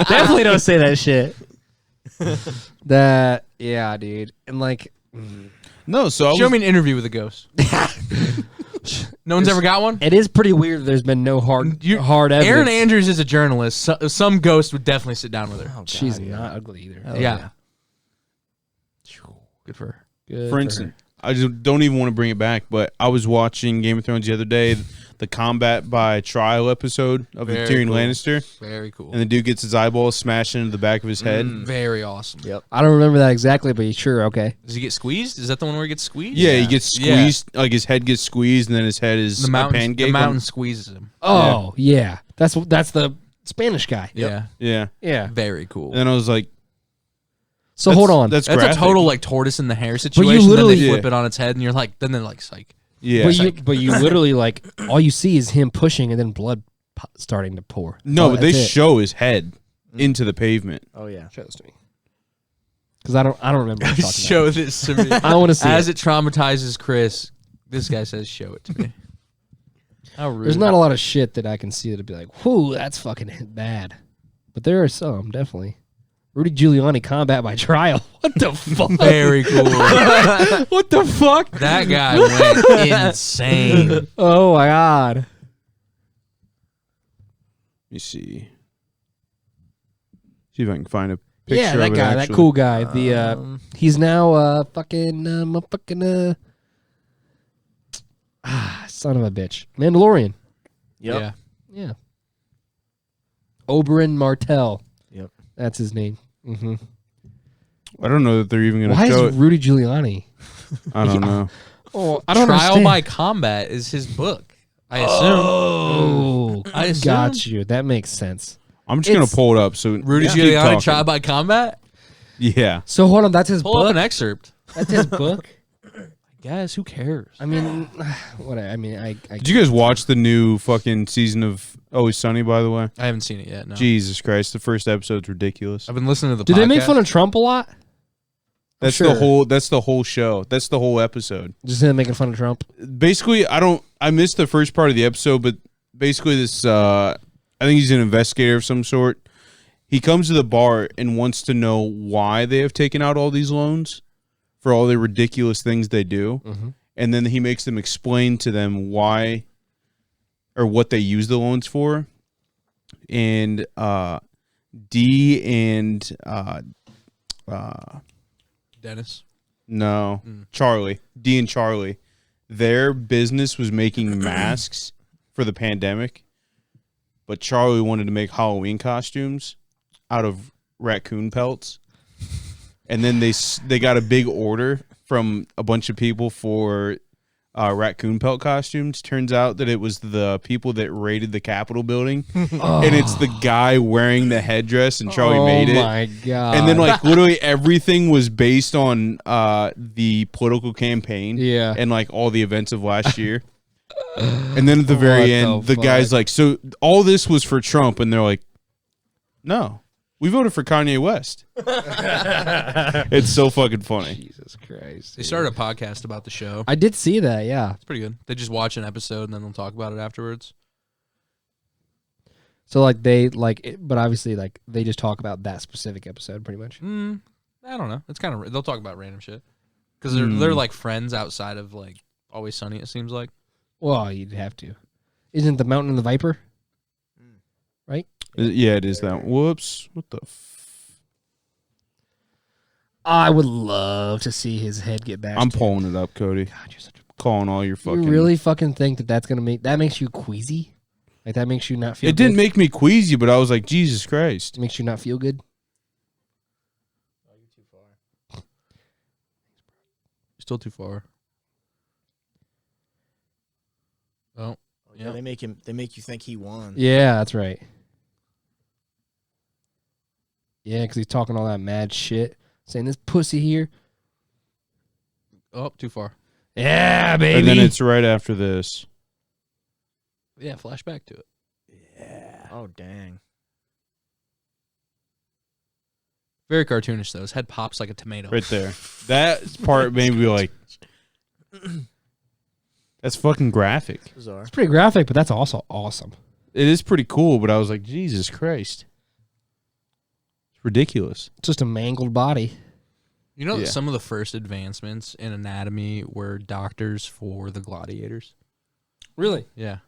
Definitely don't say that shit. Yeah, dude. And like No, so I Show was, me an interview with a ghost. No one's ever got one? it is pretty weird that there's been no hard evidence. Aaron Andrews is a journalist. Some ghost would definitely sit down with her. She's not ugly either. Yeah. Good for her. Good for instance, I just don't even want to bring it back, but I was watching Game of Thrones the other day, the combat by trial episode of Very Tyrion cool. Lannister, Very cool. and the dude gets his eyeball smashed into the back of his head. Very awesome. Yep. I don't remember that exactly, but sure, okay. Does he get squeezed? Is that the one where he gets squeezed? Yeah, he gets squeezed, like his head gets squeezed, and then his head is The a mountain, pancake. the mountain squeezes him. Oh yeah, that's the Spanish guy. Yeah. Yeah. Very cool. And then I was like, So hold on. That's a graphic. total like tortoise in the hair situation. literally- then they flip it on its head, and you're like, then they're like, psych. Yeah. But you literally like all you see is him pushing and then blood starting to pour. No, but they that's it. show his head into the pavement. Oh yeah. Show this to me. Because I don't remember what you're talking Show this to me. about. I want to see As it. it traumatizes Chris, this guy says, "Show it to me." How rude. There's not a lot of shit that I can see that'd be like, whoo, that's fucking bad. But there are some, definitely. Rudy Giuliani combat by trial. What the fuck? very cool. What the fuck? That guy went insane. Oh my god. Let me see. See if I can find a picture Yeah, of that it, guy, that actually. cool guy. The he's now son of a bitch. Mandalorian. Yep. Yeah. Oberyn Martell. Yep. That's his name. Mm-hmm. I don't know that they're even going to Why show is it. Rudy Giuliani? I don't know. Oh, I don't Trial understand. by Combat is his book. I assume. Oh, I assume. got you. That makes sense. I'm just going It's- to pull it up. So Rudy just keep Giuliani talking. Trial by Combat. Yeah. So hold on, that's his Pull up book. an excerpt. That's his book. Guys, who cares? I mean, what? I mean, I Did you guys watch the new fucking season of Always Sunny, by the way? I haven't seen it yet. No. Jesus Christ. The first episode's ridiculous. I've been listening to the. do they make podcast. fun of Trump a lot? That's sure. That's the whole show. That's the whole episode. Just him making fun of Trump. Basically, I missed the first part of the episode, but basically this I think he's an investigator of some sort. He comes to the bar and wants to know why they have taken out all these loans for all the ridiculous things they do. Mm-hmm. And then he makes them explain to them why or what they use the loans for. And D and Dennis. no, Charlie, D and Charlie, their business was making masks for the pandemic, but Charlie wanted to make Halloween costumes out of raccoon pelts. And then they got a big order from a bunch of people for raccoon pelt costumes. Turns out that it was the people that raided the Capitol building, and it's the guy wearing the headdress, and Charlie made it. Oh my god! And then like literally everything was based on the political campaign, Yeah. and like all the events of last year. And then at the What very the end, the guy's fuck? like, "So all this was for Trump," and they're like, "No, we voted for Kanye West." It's so fucking funny. Jesus Christ! They started a podcast about the show. I did see that. Yeah. It's pretty good. They just watch an episode and then they'll talk about it afterwards. So like they like, but obviously like they just talk about that specific episode pretty much. I don't know. It's kind of they'll talk about random shit because they're like friends outside of like Always Sunny. It seems like. Well, you'd have to. Isn't the Mountain and the Viper? Right. Yeah, it is that. Whoops! What the? I would love to see his head get bashed. I'm pulling it up, Cody. God, you're such a. Calling all your fucking. You really fucking think that that's gonna make that makes you queasy? Like that makes you not feel. It didn't good? make me queasy, but I was like, Jesus Christ. Makes you not feel good. Still too far. Oh, Yeah, yeah. they make you think he won. Yeah, that's right. Yeah, because he's talking all that mad shit, saying this pussy here. Oh, too far. Yeah, baby. And then it's right after this. Yeah, flashback to it. Oh dang. Very cartoonish though. His head pops like a tomato. Right there. That part made me like, that's fucking graphic. Bizarre. It's pretty graphic, but that's also awesome. It is pretty cool, but I was like, Jesus Christ. It's ridiculous. It's just a mangled body. You know that Yeah. some of the first advancements in anatomy were doctors for the gladiators? Really? Yeah.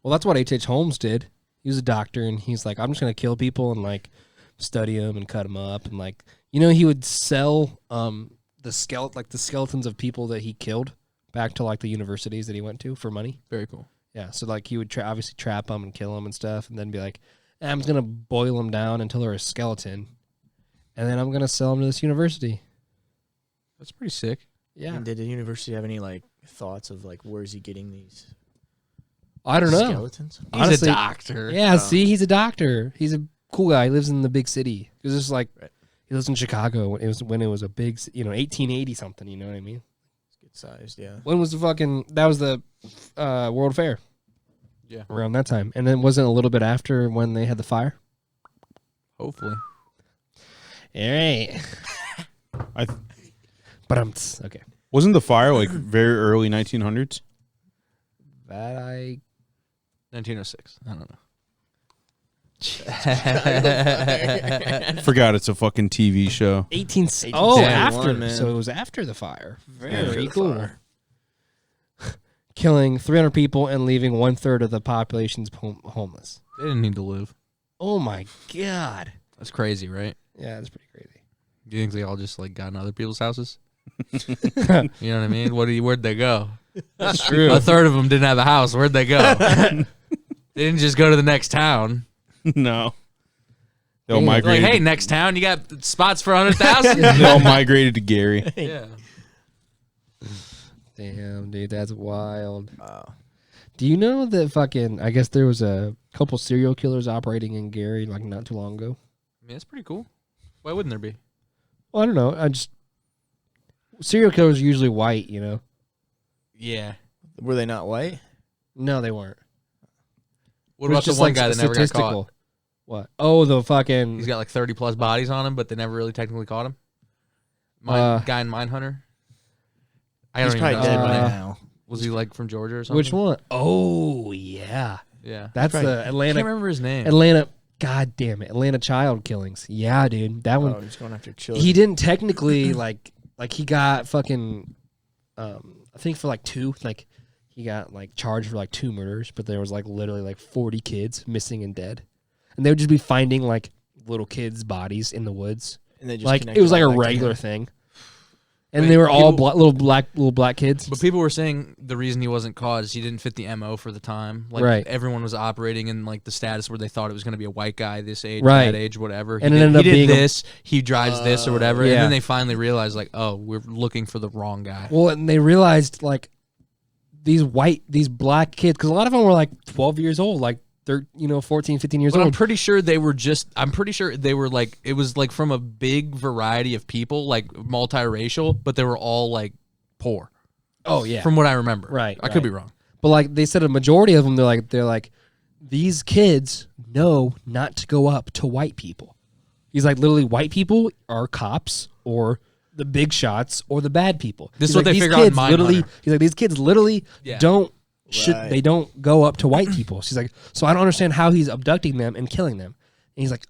Well, that's what H.H. Holmes did. He was a doctor, and he's like, I'm just gonna kill people and like study them and cut them up, and like he would sell the skeletons of people that he killed back to like the universities that he went to for money. Very cool. Yeah, so like he would obviously trap them and kill them and stuff, and then be like, I'm just gonna boil them down until they're a skeleton, and then I'm gonna sell them to this university. That's pretty sick. Yeah. And did the university have any like thoughts of like where's he getting these? I don't know. Skeletons. He's Honestly, a doctor. Yeah, see, he's a doctor. He's a cool guy. He lives in the big city. It was just like he lives in Chicago. When it was a big, 1880 something. You know what I mean? It's good sized, yeah. When was that was the World Fair? Yeah. Around that time, and then wasn't a little bit after when they had the fire. Hopefully. All right. But I'm okay. Wasn't the fire like very early 1900s? That I 1906. I don't know. Forgot it's a fucking TV show. 18. Oh, after. man. So it was after the fire. Very After the cool. fire. Killing 300 people and leaving 1/3 of the population's homeless. They didn't need to live. Oh my god. That's crazy, right? Yeah, that's pretty crazy. Do you think they all just like got in other people's houses? You know what I mean? Where'd they go? That's true. A third of them didn't have a house. Where'd they go? They didn't just go to the next town. No. They all Yeah. Like, migrated. hey, next town, you got spots for 100,000? They all migrated to Gary. Yeah. Damn, dude, that's wild. Wow. Do you know that fucking? I guess there was a couple serial killers operating in Gary like not too long ago. I mean, that's pretty cool. Why wouldn't there be? Well, I don't know. Serial killers are usually white, you know. Yeah. Were they not white? No, they weren't. What It was about the just, one like, guy that never got caught? statistical. What? Oh, the fucking. He's got like 30 plus bodies on him, but they never really technically caught him. Guy in Mindhunter. I don't He's even probably know. dead by Uh, now. Was he like from Georgia or something? Which one? Oh, yeah. Yeah. That's Right. the I Atlanta. can't remember his name. Atlanta. God damn it, Atlanta child killings. Yeah, dude, that one. Oh, he's going after children. He didn't technically like he got fucking. I think for like 2, like he got like charged for like 2 murders, but there was like literally like 40 kids missing and dead, and they would just be finding like little kids' bodies in the woods. And they just Like connected it was like all a back regular together. thing, and Wait, they were all people- little black kids. But people were saying the reason he wasn't caught is he didn't fit the MO for the time. Like Right. everyone was operating in like the status where they thought it was going to be a white guy this age, Right. that age, whatever. And he it did, ended up he did being a- this, he drives this or whatever. Yeah. And then they finally realized like, oh, we're looking for the wrong guy. Well, and they realized like these black kids, because a lot of them were like 12 years old, like they're 14, 15 years But I'm old. pretty sure they were like, it was like from a big variety of people, like multiracial, but they were all like poor. Oh yeah, From what I remember. Right, I right. could be wrong. but like they said, a majority of them, they're like these kids know not to go up to white people. He's like, literally, white people are cops or the big shots or the bad people. This He's is what like, they these figure out in kids literally. Mindhunter. He's like, these kids literally Yeah. Right. they don't go up to white people. She's like, so I don't understand how he's abducting them and killing them. And he's like,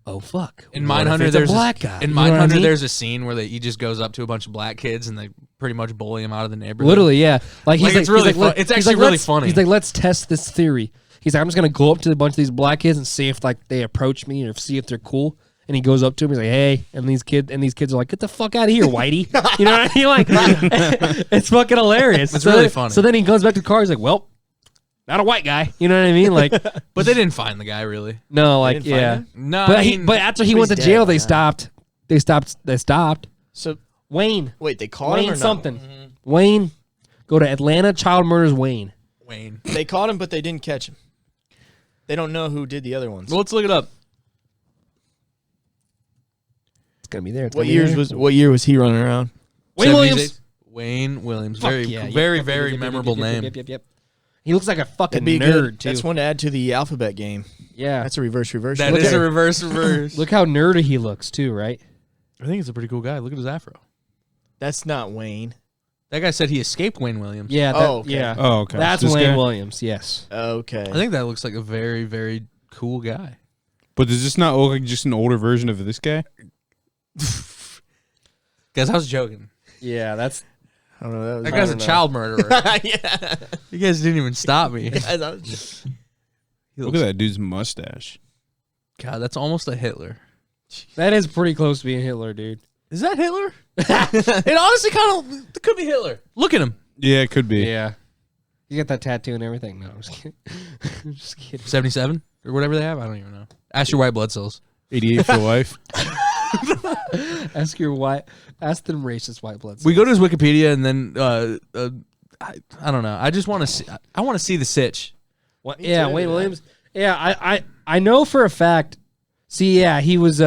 oh fuck. In What if Mindhunter, it's a there's black guy. In You know what I Mindhunter, mean? there's a scene where he just goes up to a bunch of black kids and they pretty much bully him out of the neighborhood. Literally, yeah. Like he's Like, it's really fun. "Let-" It's he's actually really "Let's-" funny. He's like, let's test this theory. He's like, I'm just gonna go up to a bunch of these black kids and see if like they approach me or see if they're cool. And he goes up to him. He's like, "Hey," and these kids are like, "Get the fuck out of here, whitey!" You know what I mean? Like, it's fucking hilarious. It's So really then- funny. So then he goes back to the car. He's like, "Well, not a white guy." You know what I mean? Like, But they didn't find the guy really. no, like, didn't find yeah. him? No, But I mean, but after he so went to he's jail, dead they now. stopped. They stopped. So Wayne, wait, they caught him Wayne or something. No? Wayne, go to Atlanta Child Murders. Wayne. Wayne. They caught him, but they didn't catch him. They don't know who did the other ones. Well, let's look it up. It's gonna be there. It's What gonna be there. what year was he running around? Wayne 78. Williams? Wayne Williams. Fuck Very, yeah, yep, very, yep, very yep, yep, memorable yep, name. Yep, yep, yep. He looks like a fucking That'd be nerd good. too. That's one to add to the alphabet game. Yeah. That's a reverse. That Look is at- a reverse. Look how nerdy he looks too, right? I think it's a pretty cool guy. Look at his afro. That's not Wayne. That guy said he escaped Wayne Williams. Yeah. Oh, okay. Yeah. Oh, okay. That's This Wayne guy? Williams. Yes. Okay. I think that looks like a very, very cool guy. But does this not look like just an older version of this guy? Guys, I was joking. Yeah. That's. I don't know. That That guy's don't a know. child murderer. yeah. You guys didn't even stop me. That was just- He Look looks- at that dude's mustache. God, that's almost a Hitler. That is pretty close to being Hitler, dude. Is that Hitler? It honestly kind of it could be Hitler. Look at him. Yeah, it could be. Yeah. You got that tattoo and everything. No, I'm just kidding. I'm just kidding. 77 or whatever they have. I don't even know. Ask your white blood cells. 88 for life. Ask them racist white blood cells. We go to his Wikipedia and then I don't know. I just want to see. I want to see the sitch. What? Me Yeah, too, Wayne yeah. Williams. Yeah, I know for a fact. See, yeah, he was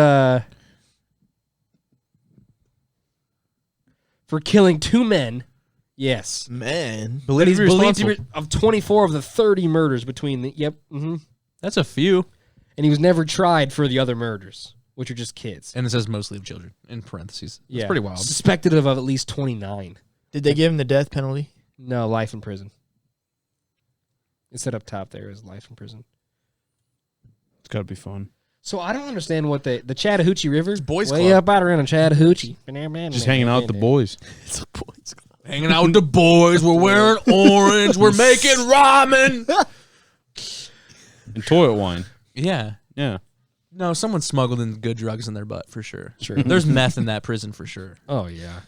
for killing 2 men. Yes. Man. But Believe he's you're believed to responsible. be of 24 of the 30 murders between the That's a few. and he was never tried for the other murders, which are just kids. And it says mostly of children in parentheses. That's Yeah, pretty wild. Suspected of at least 29. Did they give him the death penalty? No, life in prison. It said up top there is life in prison. It's got to be fun. So I don't understand what the Chattahoochee River, boys' way club. up out around in Chattahoochee. Just hanging out with the boys. It's a boys' club. Hanging out with the boys. We're wearing orange. We're making ramen. And toilet wine. Yeah. Yeah. No, someone smuggled in good drugs in their butt for sure. Sure. There's meth in that prison for sure. Oh yeah.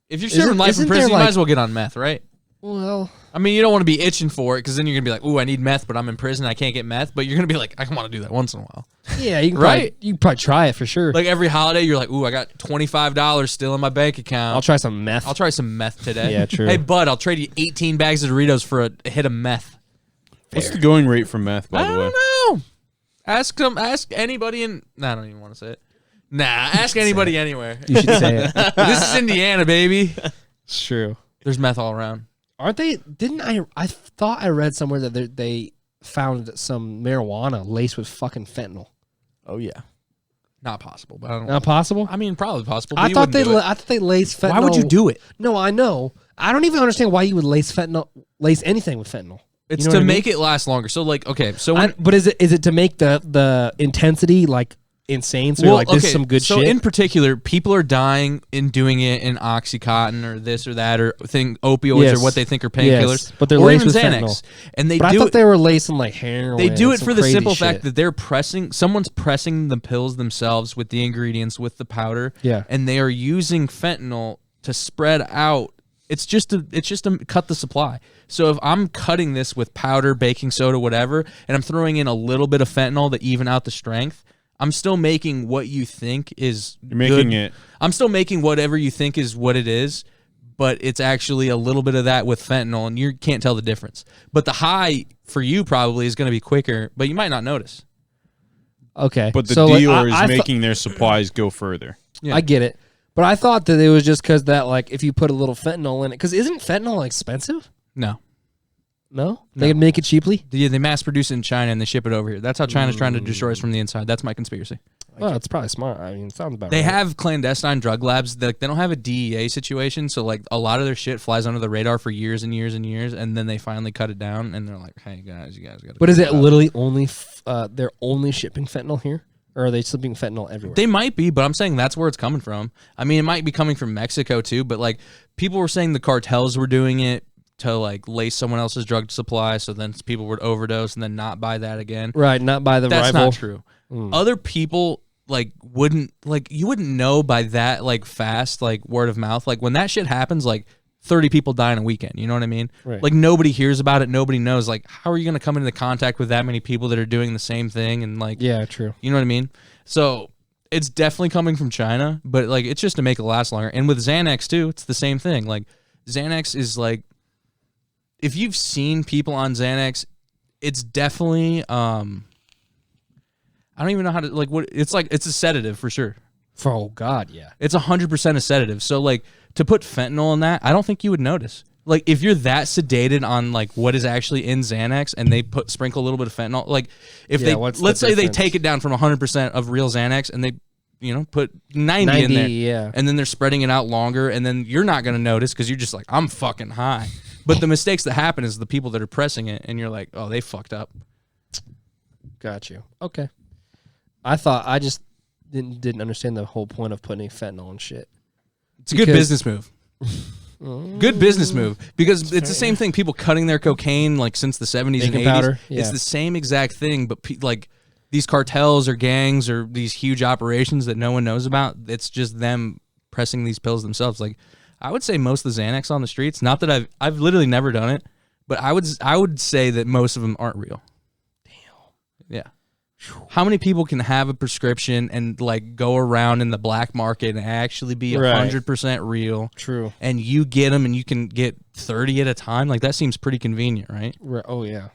If you're serving life in isn't prison, there, you might like- as well get on meth, right? Well, I mean, you don't want to be itching for it because then you're going to be like, ooh, I need meth, but I'm in prison. I can't get meth. But you're going to be like, I want to do that once in a while. yeah, you can Right? you can probably try it for sure. Like every holiday, you're like, ooh, I got $25 still in my bank account. I'll try some meth. I'll try some meth today. Yeah, true. Hey, bud, I'll trade you 18 bags of Doritos for a hit of meth. What's the going rate for meth, by I the way? don't know. Ask them. Ask anybody in. Nah, I don't even want to say it. Nah, ask anybody anywhere. You should say it. This is Indiana, baby. It's true. There's meth all around. Aren't they? Didn't I thought I read somewhere that they found some marijuana laced with fucking fentanyl. Oh, yeah. Not possible, but I don't. Not possible. I mean, probably possible. But I you thought wouldn't do it. I thought they laced fentanyl. Why would you do it? No, I know. I don't even understand why you would lace anything with fentanyl. It's You know to what I mean? make it last longer. So, like, okay, so when, But is it to make the intensity like insane? So you're like, this is some good so shit. in particular, people are dying in doing it in Oxycontin or this or that or opioids Yes. or what they think are Yes, painkillers, but they're or laced even with Xanax, fentanyl. and they but I do thought it. they were lacing like heroin. They do and it some for the crazy simple shit. fact that they're pressing. Someone's pressing the pills themselves with the ingredients with the powder. Yeah. and they are using fentanyl to spread out. It's just to cut the supply. So if I'm cutting this with powder, baking soda, whatever, and I'm throwing in a little bit of fentanyl to even out the strength, I'm still making what you think is You're making good. it. I'm still making whatever you think is what it is, but it's actually a little bit of that with fentanyl, and you can't tell the difference. But the high for you probably is going to be quicker, but you might not notice. Okay, But the so, like, dealer is I making their supplies go further. Yeah. I get it, but I thought that it was just because that like if you put a little fentanyl in it, because isn't fentanyl expensive? No. No, they can make it cheaply. They mass produce it in China and they ship it over here. That's how China's trying to destroy us from the inside. That's my conspiracy. Well, it's probably smart. I mean, it sounds about They right. have clandestine drug labs. They don't have a DEA situation, so like a lot of their shit flies under the radar for years and years and years, and then they finally cut it down, and they're like, "Hey guys, you guys got to." But is it literally only they're only shipping fentanyl here, or are they shipping fentanyl everywhere? They might be, but I'm saying that's where it's coming from. I mean, it might be coming from Mexico too, but like people were saying the cartels were doing it to like lace someone else's drug supply, so then people would overdose and then not buy that again. Right, not by the That's rival. not true. Other people like you wouldn't know by that like fast like word of mouth. Like when that shit happens, like 30 people die in a weekend. You know what I mean? Right. Like nobody hears about it. Nobody knows. Like how are you going to come into contact with that many people that are doing the same thing? And like, Yeah, true. you know what I mean? So it's definitely coming from China, but like it's just to make it last longer. And with Xanax too, it's the same thing. Like Xanax is like, if you've seen people on Xanax, it's definitely I don't even know how to like what it's like. It's a sedative for sure. Oh God, yeah. It's 100% a sedative. So like to put fentanyl in that, I don't think you would notice. Like if you're that sedated on like what is actually in Xanax and they sprinkle a little bit of fentanyl, like if Yeah, they what's the let's say they difference? take it down from 100% of real Xanax and they put 90 in there, yeah. and then they're spreading it out longer, and then you're not gonna notice because you're just like I'm fucking high. But the mistakes that happen is the people that are pressing it, and you're like, oh, they fucked up. Got you. Okay. I just didn't understand the whole point of putting fentanyl and shit. It's a good Because- business move. Good business move because it's the same thing. People cutting their cocaine like since the 70s and Baking 80s. powder, It's yeah. the same exact thing, but like these cartels or gangs or these huge operations that no one knows about. It's just them pressing these pills themselves. Like I would say most of the Xanax on the streets. Not that I've literally never done it, but I would say that most of them aren't real. Damn. Yeah. How many people can have a prescription and like go around in the black market and actually be Right. 100% real? True. And you get them and you can get 30 at a time. Like that seems pretty convenient, right? Oh yeah.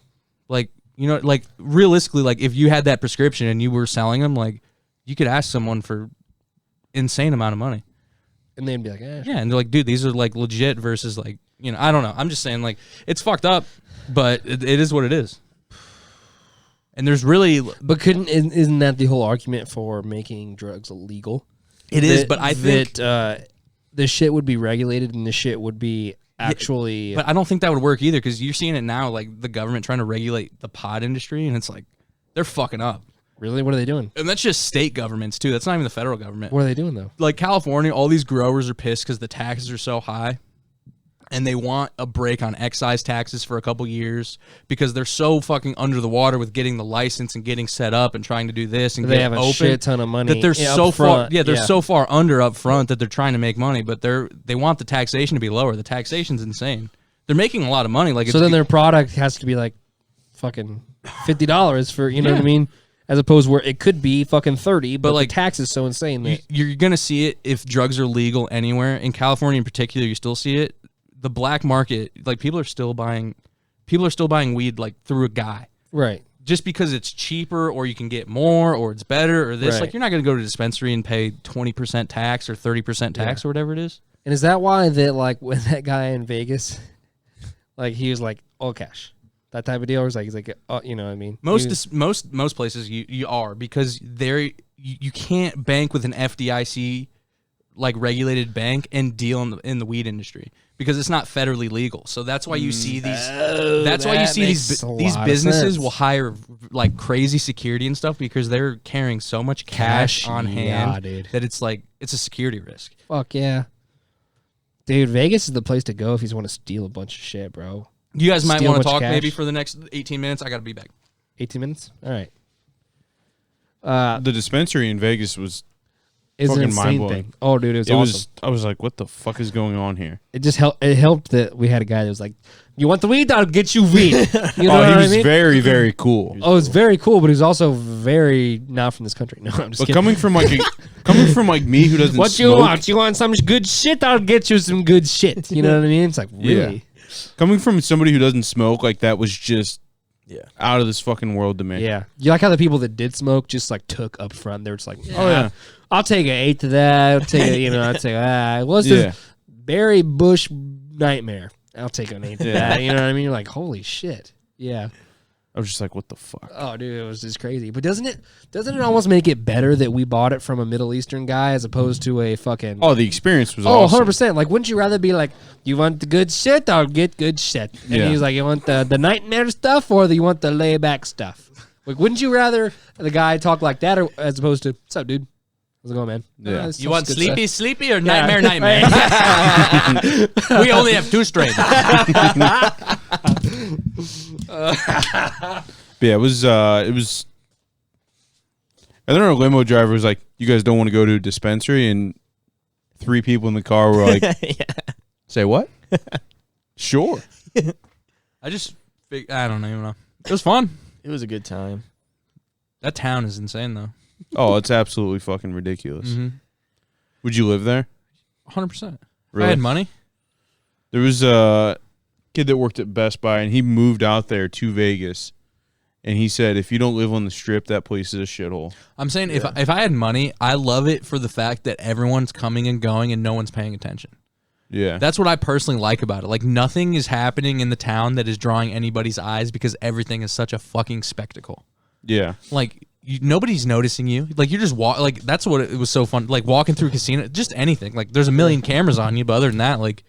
Like, you know, like realistically, like if you had that prescription and you were selling them, like you could ask someone for insane amount of money. And they'd be like, eh. Yeah, and they're like, dude, these are like legit versus like, you know, I don't know. I'm just saying like it's fucked up, but it is what it is. And there's really, But isn't that the whole argument for making drugs illegal? it is, but I think, that the shit would be regulated and the shit would be actually. but I don't think that would work either because you're seeing it now, like the government trying to regulate the pot industry, and it's like they're fucking up. Really, what are they doing? And that's just state governments too. That's not even the federal government. What are they doing though? Like California, all these growers are pissed because the taxes are so high, and they want a break on excise taxes for a couple years because they're so fucking under the water with getting the license and getting set up and trying to do this and They get have a open, shit ton of money that they're up so far. front. Yeah, they're so far under up front that they're trying to make money, but they want the taxation to be lower. The taxation's insane. They're making a lot of money. Like So then their product has to be like fucking $50 for, you know what I mean? As opposed where it could be fucking 30, but like like, the tax is so insane that you're gonna see it if drugs are legal anywhere. In California, in particular, you still see it. The black market, like people are still buying weed like through a guy, right. just because it's cheaper or you can get more or it's better or this. Right. Like you're not gonna go to a dispensary and pay 20% tax or 30% tax or whatever it is. And is that why that like when that guy in Vegas, like he was like all cash, that type of deal, or is like he's like you know what I mean? Most places you are because you can't bank with an FDIC like regulated bank and deal in the weed industry because it's not federally legal. So that's why you see these. That's why you see these businesses will hire like crazy security and stuff because they're carrying so much cash on hand dude. that it's like it's a security risk. Fuck yeah, dude! Vegas is the place to go if you want to steal a bunch of shit, bro. You guys might Steal a want to bunch of talk maybe cash. for the next 18 minutes. I got to be back. 18 minutes. All right. The dispensary in Vegas was It's an fucking insane mind-blowing. thing. Oh, dude, it was awesome. I was like, what the fuck is going on here? It just helped. It helped that we had a guy that was like, "You want the weed? I'll get you weed." You know He what was I mean? very, very cool. Oh, it's very cool, but he's also very not from this country. No, I'm just But kidding. coming from like me who doesn't What smoke, you want? You want some good shit? I'll get you some good shit. You know what I mean? It's like, really? coming from somebody who doesn't smoke, like that was just out of this fucking world to me. Yeah. You like how the people that did smoke just like took up front. They were just like, Oh yeah. I'll take an 8 to that. I'll take a, I'll take what's this Barry Bush nightmare? I'll take an 8 to that. You know what I mean? You're like, holy shit. Yeah. I was just like, what the fuck? Oh, dude, it was just crazy. But doesn't it almost make it better that we bought it from a Middle Eastern guy as opposed to a fucking... Oh, the experience was Oh, awesome. 100%. Like, wouldn't you rather be like, you want the good shit? I'll get good shit. And Yeah. he's like, you want the nightmare stuff or you want the layback stuff? Like, wouldn't you rather the guy talk like that or as opposed to, what's up, dude? How's it going, man? Yeah. This You want stuff's good sleepy or Yeah. nightmare? We only have 2 strains. But yeah, it was. And then our limo driver was like, "You guys don't want to go to a dispensary?" And 3 people in the car were like, "Say what?" Sure. I don't even know. It was fun. It was a good time. That town is insane though. Oh, it's absolutely fucking ridiculous. Mm-hmm. Would you live there? 100%. If Really? I had money. There was a kid that worked at Best Buy, and he moved out there to Vegas. And he said, if you don't live on the Strip, that place is a shithole. I'm saying if I had money, I love it for the fact that everyone's coming and going and no one's paying attention. Yeah. That's what I personally like about it. Like nothing is happening in the town that is drawing anybody's eyes because everything is such a fucking spectacle. Yeah. Like nobody's noticing you. Like you're just like that's what it was so fun. Like walking through a casino, just anything. Like there's a million cameras on you, but other than that, like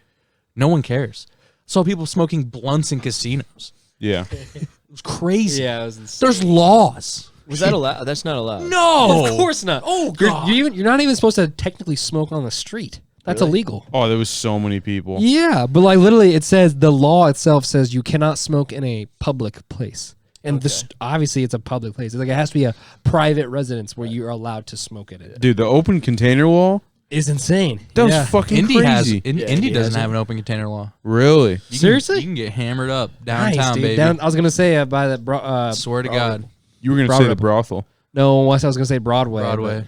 no one cares. Saw people smoking blunts in casinos. Yeah. It was crazy. Yeah, it was insane. There's laws. Was that allowed? That's not allowed. No, Of course not. Oh You're, god. you're not even supposed to technically smoke on the street. That's Really? illegal. Oh, there was so many people. Yeah, but like literally, it says the law itself says you cannot smoke in a public place, and this obviously it's a public place. It's like it has to be a private residence where you are allowed to smoke in it. Dude, the open container law? It's insane. That was Yeah. fucking Indy crazy. Indy doesn't has have an open container law. Really? You can- Seriously? you can get hammered up Nice, downtown, dude. baby. I was gonna say by the Swear to God, You were going to Broad say the Ripple. brothel. No, I was gonna say Broadway. Broadway.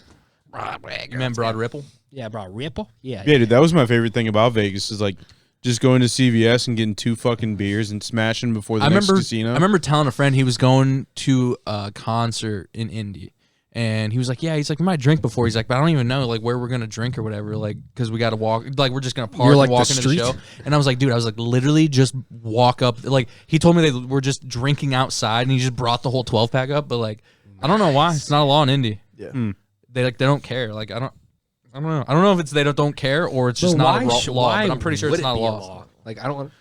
Broadway. You meant Broad Ripple? Yeah, Broad Ripple. Yeah. Yeah, dude, that was my favorite thing about Vegas is like Just going to CVS and getting 2 fucking beers and smashing before the next casino. I remember telling a friend he was going to a concert in Indy. And he was like, yeah, he's like, we might drink before. He's like, but I don't even know like where we're going to drink or whatever. Like, because we got to walk. Like, we're just going to park like and walk the into the street? show. And I was like, dude, I was like, literally just walk up. Like, he told me they were just drinking outside and he just brought the whole 12-pack up. But like, I don't know why. It's not a law in Indy. Yeah. They don't care. Like, I don't know. I don't know if it's they don't care or it's just not a law. But I'm pretty sure it's not a law. Like, I don't want.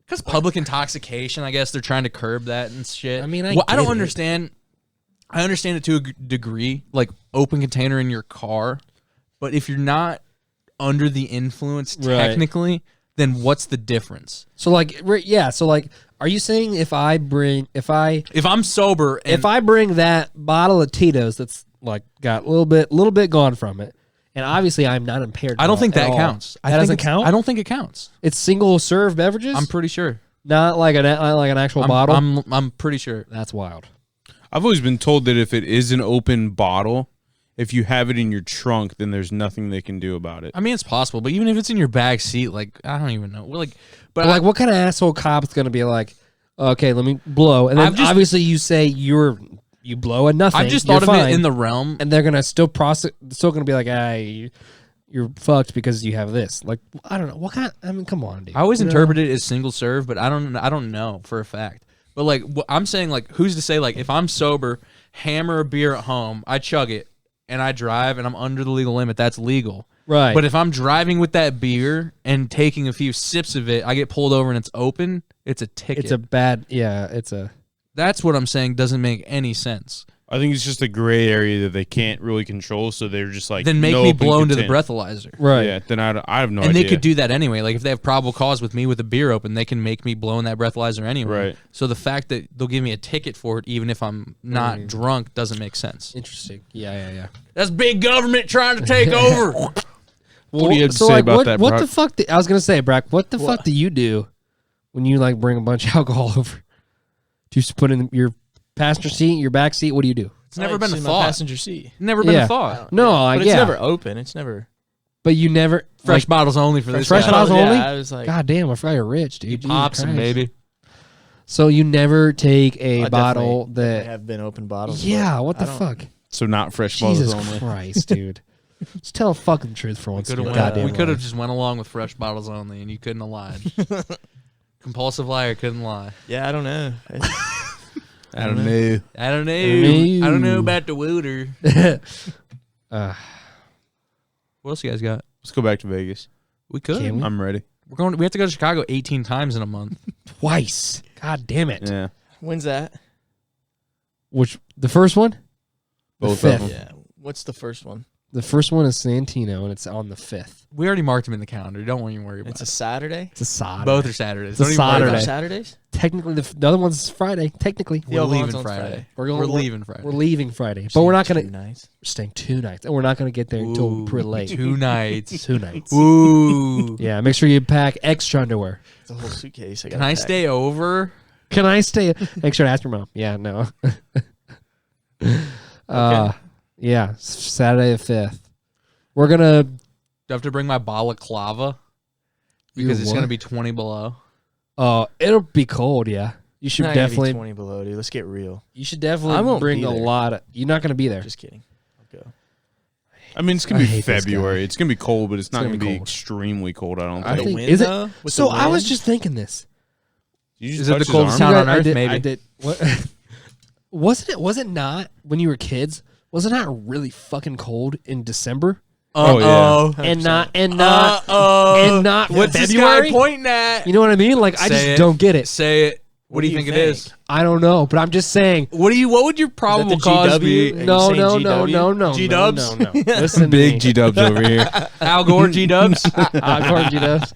Because public intoxication, I guess they're trying to curb that and shit. I mean, I don't get it. understand. I understand it to a degree, like open container in your car, but if you're not under the influence technically, then what's the difference? So like, yeah. So like, are you saying if I'm sober, and if I bring that bottle of Tito's that's like got a little bit gone from it, and obviously I'm not impaired. I don't think that counts. That doesn't count. I don't think it counts. It's single serve beverages. I'm pretty sure. Not like an actual bottle. I'm pretty sure. That's wild. I've always been told that if it is an open bottle, if you have it in your trunk, then there's nothing they can do about it. I mean, it's possible, but even if it's in your back seat, like I don't even know. But like, what kind of asshole cop's gonna be like? Okay, let me blow, and then obviously you say you blow at nothing. I've just thought of it in the realm, and they're gonna still gonna be like, you're fucked because you have this. Like, I don't know what kind. I mean, come on, dude. I always interpret it as single serve, but I don't know for a fact. But like, I'm saying, like, who's to say, like, if I'm sober, hammer a beer at home, I chug it, and I drive, and I'm under the legal limit, that's legal. Right. But if I'm driving with that beer and taking a few sips of it, I get pulled over and it's open, it's a ticket. That's what I'm saying doesn't make any sense. I think it's just a gray area that they can't really control, so they're just like, then make no me open blow into the container. breathalyzer. Right. Yeah, then I have no idea. And they could do that anyway. Like, if they have probable cause with me with a beer open, they can make me blow in that breathalyzer anyway. Right. So the fact that they'll give me a ticket for it, even if I'm not drunk, doesn't make sense. Interesting. Yeah. That's big government trying to take over. What do you have to say about that, What Brock? the fuck? I was gonna say, Brock. What the fuck do you do when you like bring a bunch of alcohol over? Do you just put in your passenger seat, your back seat? What do you do? It's never been a in my thought. passenger seat. Never been a thought. No, But it's never open. It's never But you never Fresh bottles only for this. fresh guy. bottles Yeah, only. I was like, God damn, I forgot you're rich, dude. Jesus Pops them, Christ. baby. So you never take a I bottle definitely that. have been open bottles. Yeah, but what the I don't- fuck? So not fresh Jesus bottles only. Christ, dude. Just tell the fucking truth for once. in your goddamn We could have life. just went along with fresh bottles only, and you couldn't have lied. Compulsive liar couldn't lie. Yeah, I don't know. I don't know. I don't know. I don't know about the wooter. Uh, What else you guys got? Let's go back to Vegas. We could. Can we? I'm ready. We have to go to Chicago 18 times in a month. twice. God damn it. Yeah. When's that? Which the first one? Both the of fifth. them. Yeah. What's the first one? The first one is Santino, and it's on the 5th. We already marked them in the calendar. Don't even worry about It's a it. Saturday. It's a Saturday. Both are Saturdays. It's a Don't even worry Saturday. about it. Saturdays. Technically, the other one's Friday. Technically, We're The leaving Alonzo's Friday. Friday. We're leaving Friday. we're leaving Friday, but we're not gonna. Two nights. We're staying 2 nights, and we're not gonna get there until Ooh, pretty late. 2 nights. 2 nights. Ooh. Yeah, make sure you pack extra underwear. It's a whole suitcase. Can I stay over? Can I stay? Make sure to ask your mom. Yeah, no. Yeah, Saturday the 5th. We're gonna. Do I have to bring my balaclava? Because it's going to be 20 below. It'll be cold. Yeah, you should Not gonna be definitely. 20 below, dude. Let's get real. You should I definitely won't bring be a there. lot of. You're not gonna be there. Just kidding. I'll go. I mean, it's gonna I be hate this February. guy. It's gonna be cold, but it's not gonna gonna be be cold. extremely cold. I don't I think. think- wind, is it- though? With So the I was wind? just thinking this. You just Is it touch the his coldest arm? town on I earth? did- Maybe. I did. What? Was it not when you were kids? Was it not really fucking cold in December? Oh, yeah. And not What's February? this guy pointing at? You know what I mean? Like I Say just it. don't get it. Say it. What do you think it is? I don't know, but I'm just saying. What would your probable the cause GW? be? Are you No, saying no, GW? G-dubs? no. Listen to Big me. G Dubs over here. Al Gore G Dubs? According to G-dubs.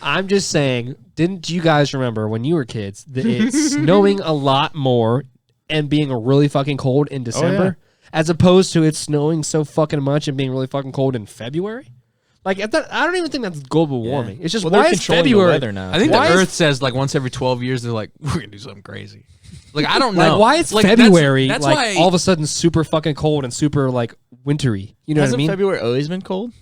I'm just saying. Didn't you guys remember when you were kids that it's snowing a lot more and being really fucking cold in December, as opposed to it snowing so fucking much and being really fucking cold in February? Like I don't even think that's global warming. It's just Well, they're why is controlling the February? weather now. I think Why the is- Earth says like once every 12 years they're like we're gonna do something crazy. Like I don't know. Like why it's Like, February? That's like why all of a sudden super fucking cold and super like wintry. You know Hasn't what I mean? February always been cold?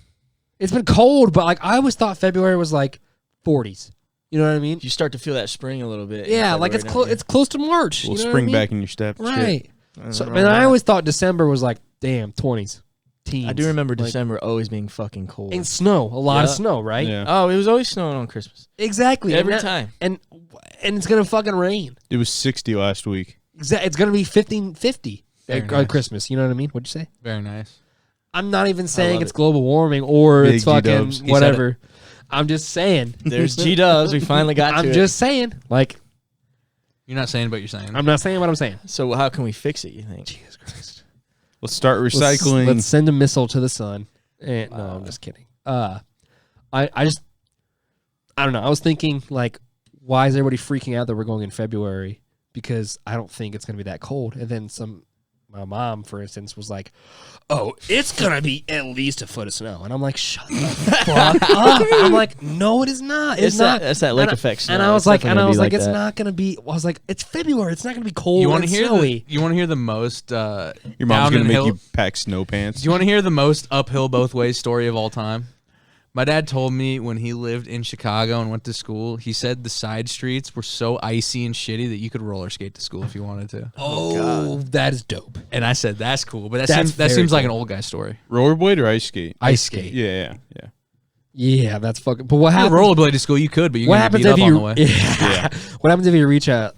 It's been cold, but like I always thought February was like 40s. You know what I mean? You start to feel that spring a little bit. Yeah, like it's close. It's close to March. We'll you know spring what I mean? back in your step. Right. Shit. So, man, I always thought December was like, damn, 20s, teens. I do remember Like, December always being fucking cold. and snow, a lot of Yeah. snow, right? Yeah. Oh, it was always snowing on Christmas. Exactly. Every and that- time. And it's gonna fucking rain. It was 60 last week. It's gonna be 50 Very on nice. Christmas. You know what I mean? What'd you say? Very nice. I'm not even saying love it's it. global warming or Big it's fucking G-dubs. He said whatever. I'm just saying. There's G-dubs. We finally got to I'm it. just saying. Like, You're not saying, but you're saying. I'm not saying what I'm saying. So how can we fix it, you think? Jesus Christ. Let's start recycling. Let's send a missile to the sun. No, I'm just kidding. I don't know. I was thinking, like, why is everybody freaking out that we're going in February? Because I don't think it's going to be that cold. And then my mom, for instance, was like, oh, it's going to be at least a foot of snow. And I'm like, shut the fuck up. I'm like, no, it is not. It's not. That's that lake And I- effect snow. And I was It's like, definitely gonna be it's that. not going to be. I was like, it's February. It's not going to be cold. you want want to to hear snowy. the? You want to hear the most? Your mom's going to make you pack snow pants. Do you want to hear the most uphill both ways story of all time? My dad told me when he lived in Chicago and went to school, he said the side streets were so icy and shitty that you could roller skate to school if you wanted to. Oh, that is dope. And I said, that's cool. But that That's seems very like an cool. old guy story. Rollerblade or ice skate? Ice skate. Yeah. Yeah, that's fucking. But what If you happens? rollerblade to school, you could, but you're What going to happens beat if up on the you? way. Yeah. What happens if you reach a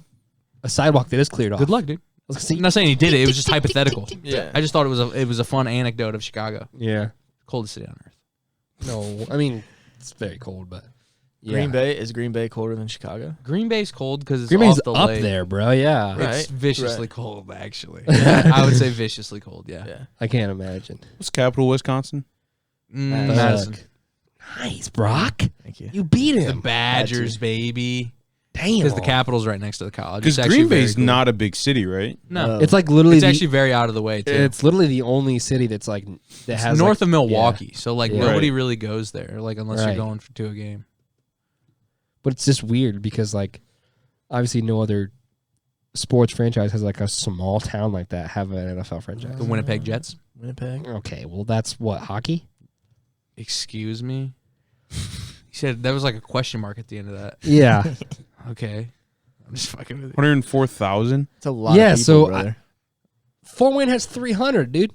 sidewalk that is cleared off? Good luck, dude. Let's see. I'm not saying he did it. It was just hypothetical. Yeah. I just thought it was a fun anecdote of Chicago. Yeah. Coldest city on earth. No, I mean it's very cold, but yeah. Green Bay is Green Bay colder than Chicago? Green Bay's cold because it's Green Bay's off the up lake. there, bro. Yeah, Right. It's viciously Right. cold, actually. I would say viciously cold. Yeah. Yeah. I can't imagine. What's capital Wisconsin? Madison. Nice, Brock. Thank you. You beat The him. Badgers, baby. Damn. Because the Capitol's right next to the college. Because It's actually Green very Bay's cool. not a big city, right? No, It's like literally. it's actually very out of the way too. It's literally the only city that's like that It's has north like, of Milwaukee, so like Yeah. nobody Right. really goes there, like unless Right. you're going to a game. But it's just weird because like obviously no other sports franchise has like a small town like that have an NFL franchise. The Winnipeg Jets. Winnipeg? Okay, well that's what hockey. Excuse me. He said that was like a question mark at the end of that. Yeah. Okay, I'm just fucking with you. 104,000? It's a lot Yeah, of people, so brother. Fort Wayne has 300, dude.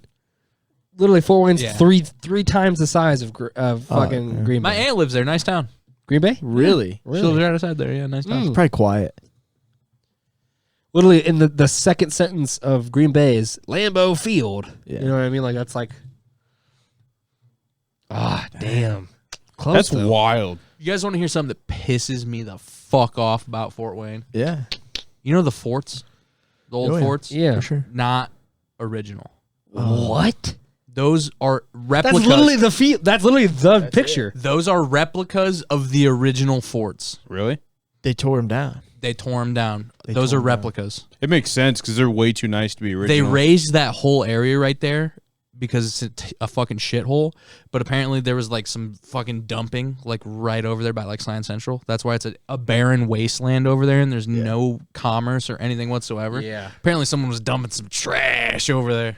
Literally, Fort Wayne's Yeah. three times the size of fucking yeah. Green Bay. My aunt lives there. Nice town. Green Bay, Really? She lives right outside there. Yeah, nice town. Mm. Probably quiet. Literally, in the second sentence of Green Bay is Lambeau Field. Yeah. You know what I mean? Like that's like, damn, close. That's though. Mm. wild. You guys want to hear something that pisses me the fuck off about Fort Wayne? Yeah. You know the forts, the old Oh, yeah. forts. Yeah. For sure. Not original. What? Those are replicas. That's literally the field. That's literally the picture. Those are replicas of the original forts. Really? They tore him down. They tore them down. They Those tore are 'em down. replicas. It makes sense because they're way too nice to be They original. raised that whole area right there because it's a fucking shithole. But apparently there was like some fucking dumping like right over there by like Science Central. That's why it's a barren wasteland over there and there's no commerce or anything whatsoever. Yeah. Apparently someone was dumping some trash over there.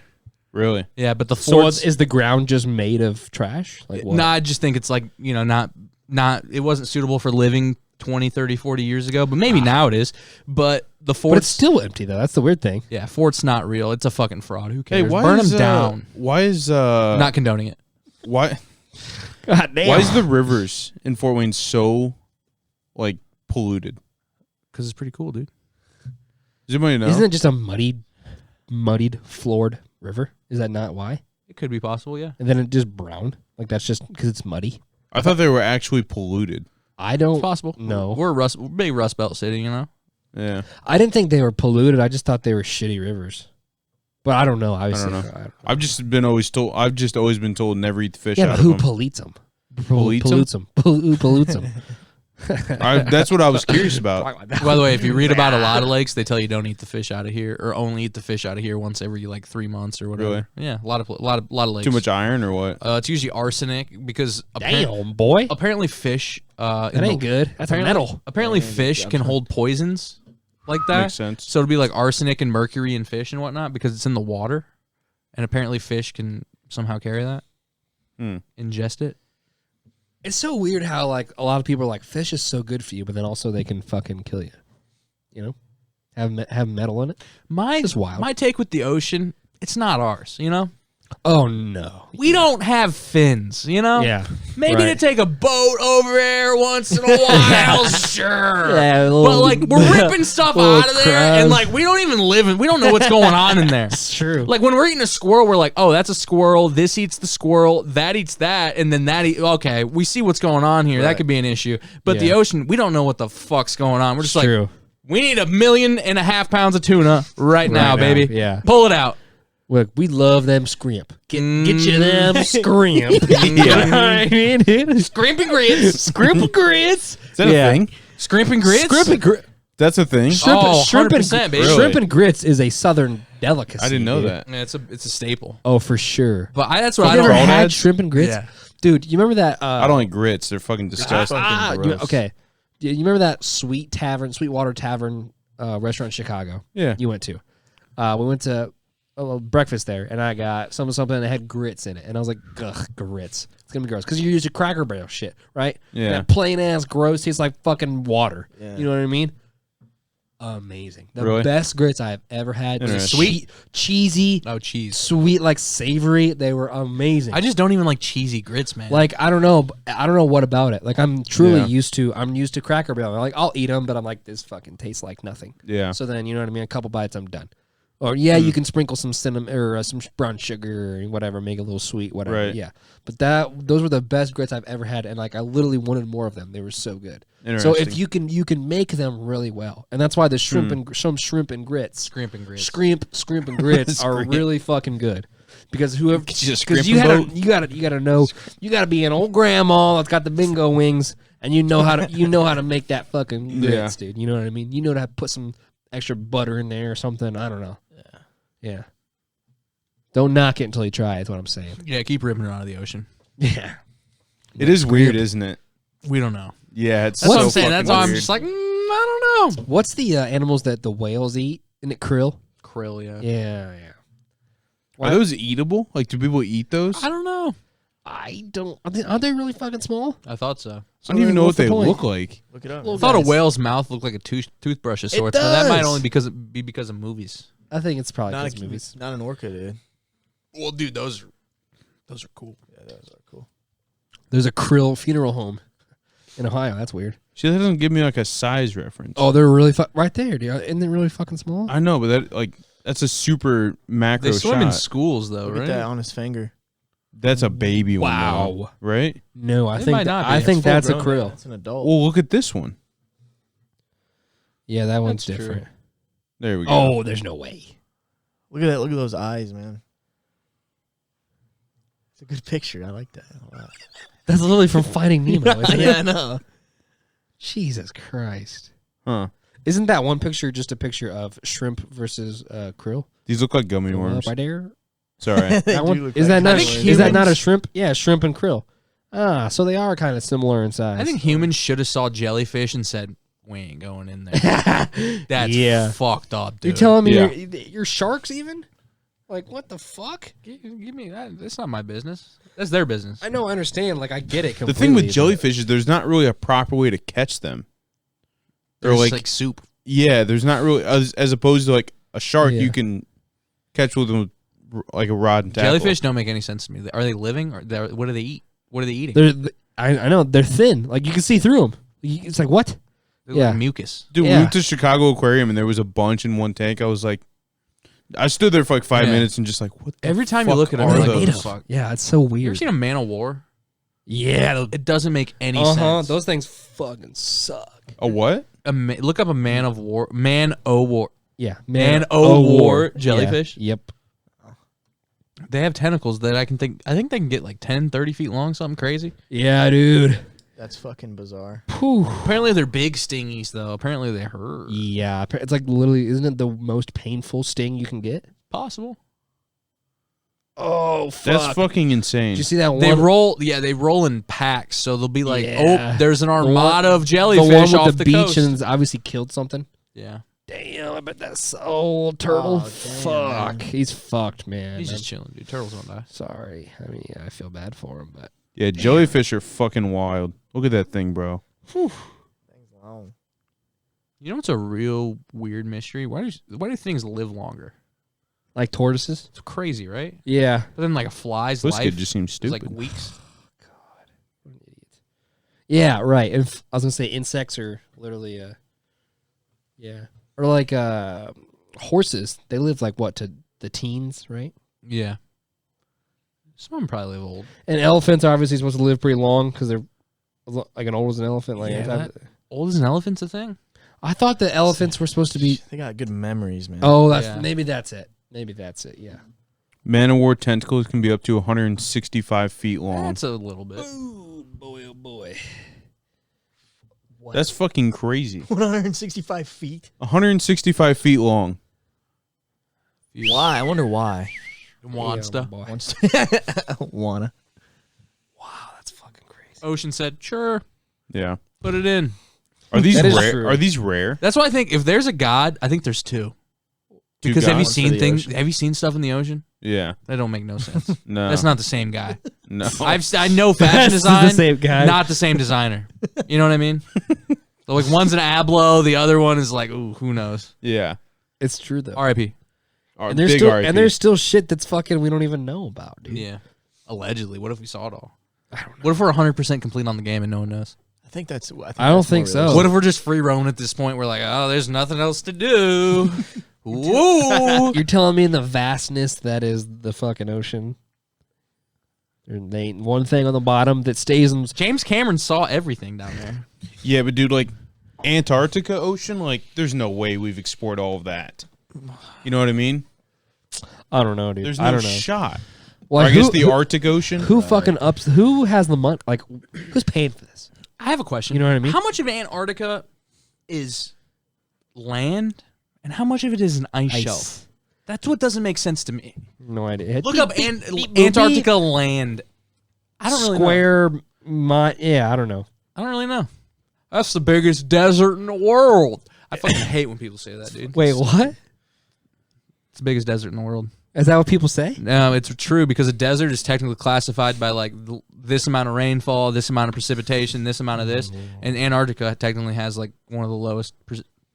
Really? Yeah, but the So forts. is the ground just made of trash? Like what? No, I just think it's like, you know, not it wasn't suitable for living 20, 30, 40 years ago, but maybe now it is. But the forts, But it's still empty though. That's the weird thing. yeah, fort's not real. It's a fucking fraud. Who Hey, cares? why Burn is them down. Why is Not condoning it. why God damn. why is the rivers in Fort Wayne so like polluted? Because it's pretty cool, dude. Does anybody know? Isn't it just a muddied, floored river? Is that not why? It could be possible, yeah. And then it just brown? Like that's just because it's muddy? I thought they were actually polluted. I don't. It's possible. No. We're a big Rust Belt city, you know? Yeah. I didn't think they were polluted. I just thought they were shitty rivers. But I don't know. Obviously, know. I've just always been told never eat the fish Yeah, out but of who them. pollutes them? Pollutes 'em? Who pollutes them? That's what I was curious about. By the way, if you read about a lot of lakes, they tell you don't eat the fish out of here or only eat the fish out of here once every like 3 months or whatever. Really? Yeah, a lot of lakes. Too much iron or what? It's usually arsenic because Damn, boy. apparently fish That ain't good. That's a metal. Apparently fish can hold poisons like that. Makes sense. So it'd be like arsenic and mercury in fish and whatnot because it's in the water, and apparently fish can somehow carry that, ingest it. It's so weird how like a lot of people are like fish is so good for you, but then also they can fucking kill you. You know, have metal in it. It's wild. My take with the ocean, it's not ours. You know, Oh no, we don't have fins. You know, yeah. maybe to take a boat over there once in a while, sure. Yeah, But like we're ripping stuff out of there, and like we don't even live in. We don't know what's going on in there. It's true. Like when we're eating a squirrel, we're like, oh, that's a squirrel. This eats the squirrel. That eats that, and then that. Okay, we see what's going on here. That could be an issue. But the ocean, we don't know what the fuck's going on. We're just like, we need 1.5 million pounds of tuna right now, baby. Yeah. Pull it out. Look, we love them scrimp. Get you them scrimp. Scrimp and grits. Scrimp and grits. Is that a thing? Scrimp and grits. Scrimp and grits. That's a thing. Shrimp, Oh, shrimp, 100%, baby. shrimp and grits is a southern delicacy. I didn't know dude. that. Yeah, it's a staple. Oh, for sure. But that's what Have I you don't. ever had Crawdads? shrimp and grits? Yeah. Dude, you remember that? I don't like grits. They're fucking disgusting. Okay. You remember that Sweetwater Tavern restaurant in Chicago? Yeah. You went to. We went to breakfast there, and I got something that had grits in it, and I was like, ugh, grits. It's gonna be gross because you're using Cracker Barrel shit, right? Yeah. That plain ass gross tastes like fucking water. Yeah. You know what I mean? Amazing. The Really? best grits I've ever had. Interesting. Sweet, cheesy, Oh, cheese. sweet, like savory. They were amazing. I just don't even like cheesy grits, man. Like I don't know what about it. Like I'm truly Yeah. used to Cracker Barrel. Like I'll eat them, but I'm like this fucking tastes like nothing. Yeah. So then you know what I mean. A couple bites, I'm done. Or you can sprinkle some cinnamon or some brown sugar or whatever, make it a little sweet, whatever. Right. Yeah. But those were the best grits I've ever had, and like I literally wanted more of them. They were so good. So Interesting. if you can make them really well, and that's why the shrimp and grits, scrimp and grits. scrimp and grits are Scrimp. really fucking good. Because whoever, Get you a because you scrimping boat. gotta know, you gotta be an old grandma that's got the bingo wings, and you know how to make that fucking grits, dude. You know what I mean? You know how to put some extra butter in there or something. I don't know. Yeah. Don't knock it until you try. Is what I'm saying. Yeah, keep ripping it out of the ocean. Yeah. It is weird, isn't it? We don't know. Yeah, it's That's so what I'm saying. That's fucking why I'm weird. just like, I don't know. What's the animals that the whales eat? Isn't it krill? Krill, yeah. Yeah. Are those eatable? Like, do people eat those? I don't know. I don't. Are they really fucking small? I thought so. I don't even know what what's the they point? look like. Look it up. Well, I thought a guys. whale's mouth looked like a toothbrush of sorts, but that might does. only be because of movies. I think it's probably Not, because movies. not an orca, dude. Well, dude, those are cool. Yeah, those are cool. There's a krill funeral home in Ohio. That's weird. See, that doesn't give me like a size reference. Oh, they're really right there, dude. Isn't it really fucking small? I know, but that's a super macro They swim shot. in schools, though, Look right? at that on his finger. That's a baby one, Wow. though, right? No, I It think might not be. I think It's full that's a grown, krill. man. It's an adult. Well, look at this one. Yeah, that one's That's true. different. There we go. Oh, there's no way. Look at that. Look at those eyes, man. It's a good picture. I like that a lot. That's literally from Finding Nemo, isn't Yeah, I it? know. Jesus Christ. Huh. Isn't that one picture just a picture of shrimp versus krill? These look like gummy worms. Right there. Sorry. They That do one look is like that not think is that not a humans- shrimp? Yeah, shrimp and krill. Ah, so they are kind of similar in size. I think humans should have saw jellyfish and said, "We ain't going in there." That's Yeah. fucked up, dude. You're telling me Yeah. you're sharks even? Like what the fuck? Give me that. That's not my business. That's their business. I know, I understand. Like I get it. The thing with completely, jellyfish is there's not really a proper way to catch them. They're There's like, soup. yeah, there's not really as opposed to like a shark, Yeah. you can catch with them with like a rod and tackle. Jellyfish don't make any sense to me. Are they living or what do they eat? What are they eating? I know they're thin. Like you can see through them. It's like what? They look yeah. like mucus. Dude, we Yeah. went to Chicago Aquarium and there was a bunch in one tank. I was like, I stood there for like 5 Yeah. minutes and just like, what the Every time you fuck look at them, are you're like, those? what the fuck? Yeah, it's so You ever weird. seen a Man of War? Yeah, It doesn't make any sense. those things fucking suck. A what? Look up a Man of War. Man o' War. Yeah, Man-o'-war jellyfish? Yeah. Yep. They have tentacles that I think they can get like 10, 30 feet long, something crazy. Yeah, dude. That's fucking bizarre. Whew. Apparently they're big stingies though. Apparently they hurt. Yeah, it's like literally, isn't it the most painful sting you can get? Possible. Oh, fuck. That's fucking insane. Did you see that one? They roll in packs, so they'll be like, Yeah. oh, there's an one- armada of the jellyfish one with off the the beach coast. and obviously killed something. Yeah, Damn, I bet that's so turtle. Oh, damn, Fuck, man. he's fucked, man. he's I'm just chilling, dude. Turtles don't die. sorry. I mean, yeah, I feel bad for him, but Yeah, jellyfish are fucking wild. Look at that thing, bro. Wow. You know what's a real weird mystery? Why do things live longer? Like tortoises? It's crazy, right? Yeah. But then like a fly's This life kid just seems is stupid. like weeks. Yeah, right. And I was gonna say insects are literally or like horses. They live like what to the teens, right? Yeah. Some of them probably live old. And elephants are obviously supposed to live pretty long because they're like an old as an elephant. Like Old as an elephant's a thing? I thought the elephants were supposed to be. They got good memories, man. Oh, that's Yeah. maybe that's it. Maybe that's it. Yeah. Man-o-war tentacles can be up to 165 feet long. That's a little bit. Oh boy! Oh boy! That's fucking crazy. 165 feet. 165 feet long. Why? I wonder why. Monster. Wanna. Wow, that's fucking crazy. Ocean said, sure, Yeah. put it in. Are these That is rare? true. Are these rare? That's why I think if there's a god, I think there's two. Two Because have you gods? seen the things? ocean. Have you seen stuff in the ocean? Yeah. That don't make no sense. No. That's not the same guy. No. I know fashion That's design, the same guy. not the same designer. You know what I mean? So like one's an Ablo, the other one is like, ooh, who knows? Yeah. It's true though. R.I.P. And there's Big still RIP. and there's still shit that's fucking we don't even know about, dude. Yeah. Allegedly. What if we saw it all? I don't know. What if we're 100% complete on the game and no one knows? I think that's. I don't think so. What if we're just free roaming at this point? We're like, oh, there's nothing else to do. Woo! You're telling me in the vastness that is the fucking ocean, there ain't one thing on the bottom that stays in. James Cameron saw everything down there. Yeah, but dude, like Antarctica Ocean, like there's no way we've explored all of that. You know what I mean? I don't know, dude. There's I no don't know. shot. Well, Or I guess the Arctic Ocean. Who fucking ups? Who has the money? Like, who's paying for this? I have a question. You know what I mean? How much of Antarctica is land and how much of it is an ice shelf? That's what doesn't make sense to me. No idea. Look up Antarctica land. I don't really know. Square. Yeah, I don't know. I don't really know. That's the biggest desert in the world. I fucking hate when people say that, dude. Wait, what? It's the biggest desert in the world. Is that what people say? No, it's true because a desert is technically classified by like this amount of rainfall, this amount of precipitation, this amount of this, and Antarctica technically has like one of the lowest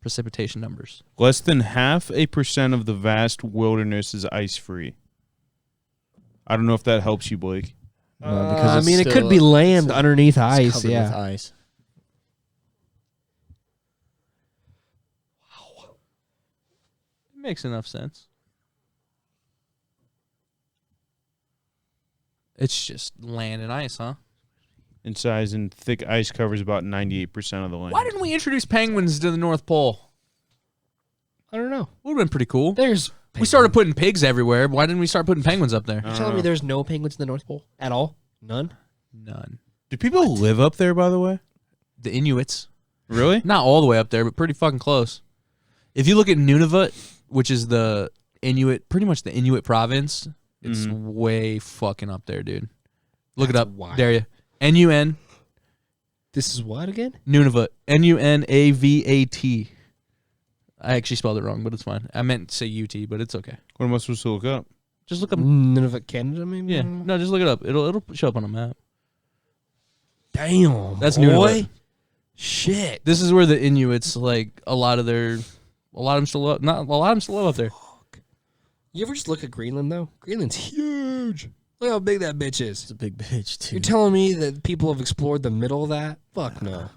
precipitation numbers. Less than 0.5% of the vast wilderness is ice free. I don't know if that helps you, Blake. I mean, it could be land underneath ice. Covered Yeah. with ice. It makes enough sense. It's just land and ice, huh? In size and thick ice covers about 98% of the land. Why didn't we introduce penguins to the North Pole? I don't know. Would have been pretty cool. There's. We started putting pigs everywhere. Why didn't we start putting penguins up there? You're telling me there's no penguins in the North Pole at all? None. None. Do people live up there, by the way? The Inuits. Really? Not all the way up there, but pretty fucking close. If you look at Nunavut, which is the Inuit, pretty much the Inuit province, it's way fucking up there, dude. Look it up. wild. Dare you. N-U-N. This is what again? Nunavut. N-U-N-A-V-A-T. I actually spelled it wrong, but it's fine. I meant to say U-T, but it's okay. What am I supposed to look up? Just look up. Nunavut, Canada, maybe? Yeah. No, just look it up. It'll show up on a map. Damn. That's boy. Nunavut. Shit. This is where the Inuits, like, a lot of them still live up there. You ever just look at Greenland, though? Greenland's huge. Look how big that bitch is. It's a big bitch, too. You're telling me that people have explored the middle of that? Fuck no.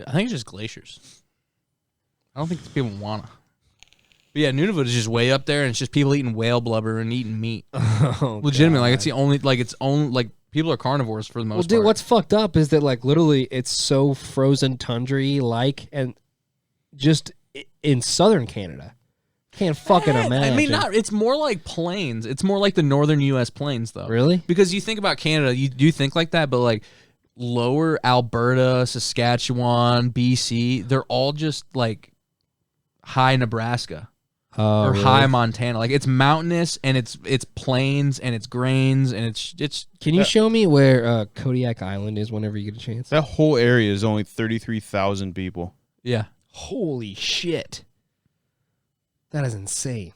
I think it's just glaciers. I don't think people wanna. But yeah, Nunavut is just way up there, and it's just people eating whale blubber and eating meat. Oh, Legitimately, like God. it's the only, like it's only, like people are carnivores for the most Well, dude, part. what's fucked up is that, like, literally it's so frozen tundra like, and just in southern Canada. Can't fucking imagine. I mean, it's more like plains. It's more like the northern U.S. plains, though. Really? Because you think about Canada, you do think like that, but like lower Alberta, Saskatchewan, BC, they're all just like high Nebraska or high Montana. Like it's mountainous and it's plains and it's grains and it's. Can you show me where Kodiak Island is whenever you get a chance? That whole area is only 33,000 people. Yeah. Holy shit. That is insane.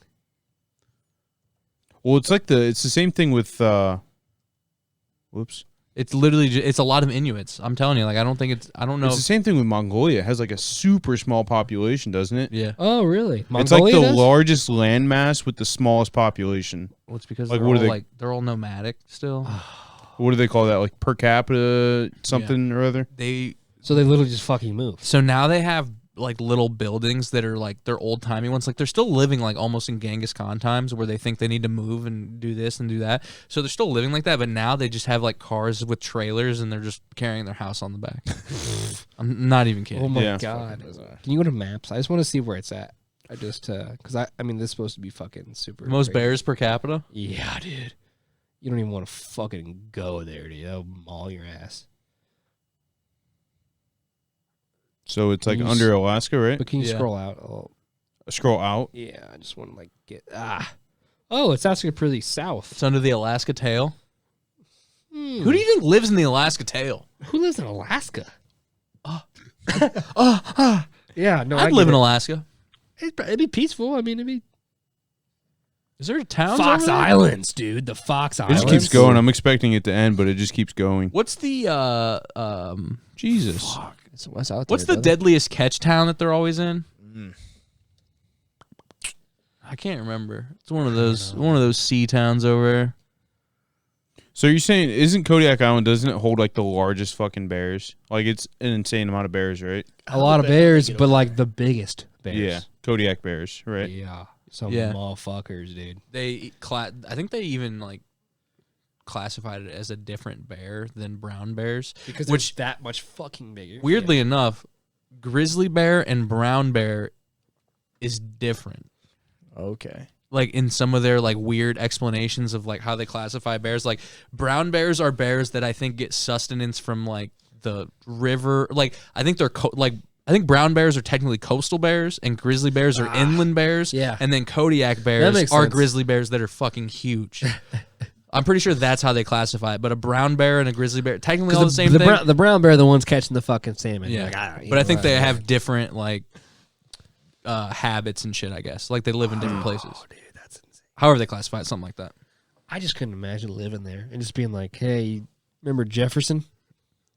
Well, it's the same thing with It's literally it's a lot of Inuits. I'm telling you, like I don't know. It's the same thing with Mongolia. It has like a super small population, doesn't it? Yeah. Oh, really? It's like the Mongolia does? largest landmass with the smallest population. Well, it's because Like, they're what all are they- like they're all nomadic still. What do they call that? Like per capita something or other? So they literally just fucking move. So now they have like little buildings that are like they're old timey ones. Like they're still living like almost in Genghis Khan times where they think they need to move and do this and do that. So they're still living like that, but now they just have like cars with trailers and they're just carrying their house on the back. I'm not even kidding. Oh my Yeah. god! Can you go to maps? I just want to see where it's at. I just because I mean this is supposed to be fucking super. Most crazy. bears per capita? Yeah, dude. You don't even want to fucking go there, dude. That'll maul your ass. So it's like Can you under Alaska, right? But can you Yeah. scroll out? Oh, Scroll out. yeah. I just want to like get Oh, it's actually pretty south. It's under the Alaska tail. Hmm. Who do you think lives in the Alaska tail? Who lives in Alaska? Yeah, no, I'd live in Alaska. It'd be peaceful. I mean, it'd be Is there a town? Fox Islands, dude. The Fox It Islands. just keeps going. I'm expecting it to end, but it just keeps going. What's the Jesus. It's what's out there. what's the brother. deadliest catch town that they're always in? I can't remember. It's one of those sea towns over there. So you're saying, isn't Kodiak Island, doesn't it hold like the largest fucking bears? Like it's an insane amount of bears, right? A lot of bears, but like the biggest bears. Yeah. Kodiak bears, right? Yeah. Some Yeah. motherfuckers, dude. I think they even like classified it as a different bear than brown bears. Because Which- they're that much fucking bigger. Weirdly enough, grizzly bear and brown bear is different. Okay. Like in some of their like weird explanations of like how they classify bears, like brown bears are bears that I think get sustenance from like the river. Like I think they're I think brown bears are technically coastal bears and grizzly bears are inland bears. Yeah. And then Kodiak bears makes are sense. grizzly bears that are fucking huge. I'm pretty sure that's how they classify it. But a brown bear and a grizzly bear, technically all the same thing. The brown bear are the ones catching the fucking salmon. Yeah. Like, But I think they have different like habits and shit, I guess. Like they live in different places. Dude, that's insane. However they classify it, something like that. I just couldn't imagine living there and just being like, hey, remember Jefferson?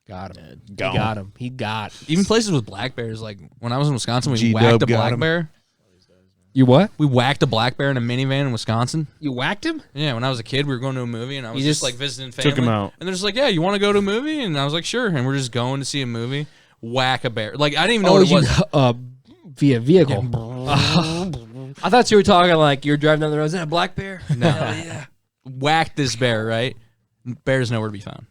Got him. He gone. got him. He got Even places with black bears, like when I was in Wisconsin, we G-Dub whacked a got black him. bear. You what? We whacked a black bear in a minivan in Wisconsin. You whacked him? Yeah, when I was a kid, we were going to a movie, and I was You just just like visiting family. took him out. And they're just like, "Yeah, you want to go to a movie?" And I was like, "Sure." And we're just going to see a movie. Whack a bear. Like I didn't even know what it was. Via vehicle. I thought you were talking like you were driving down the road. Is that a black bear? No, yeah. Whacked this bear. Right? Bear's nowhere to be found.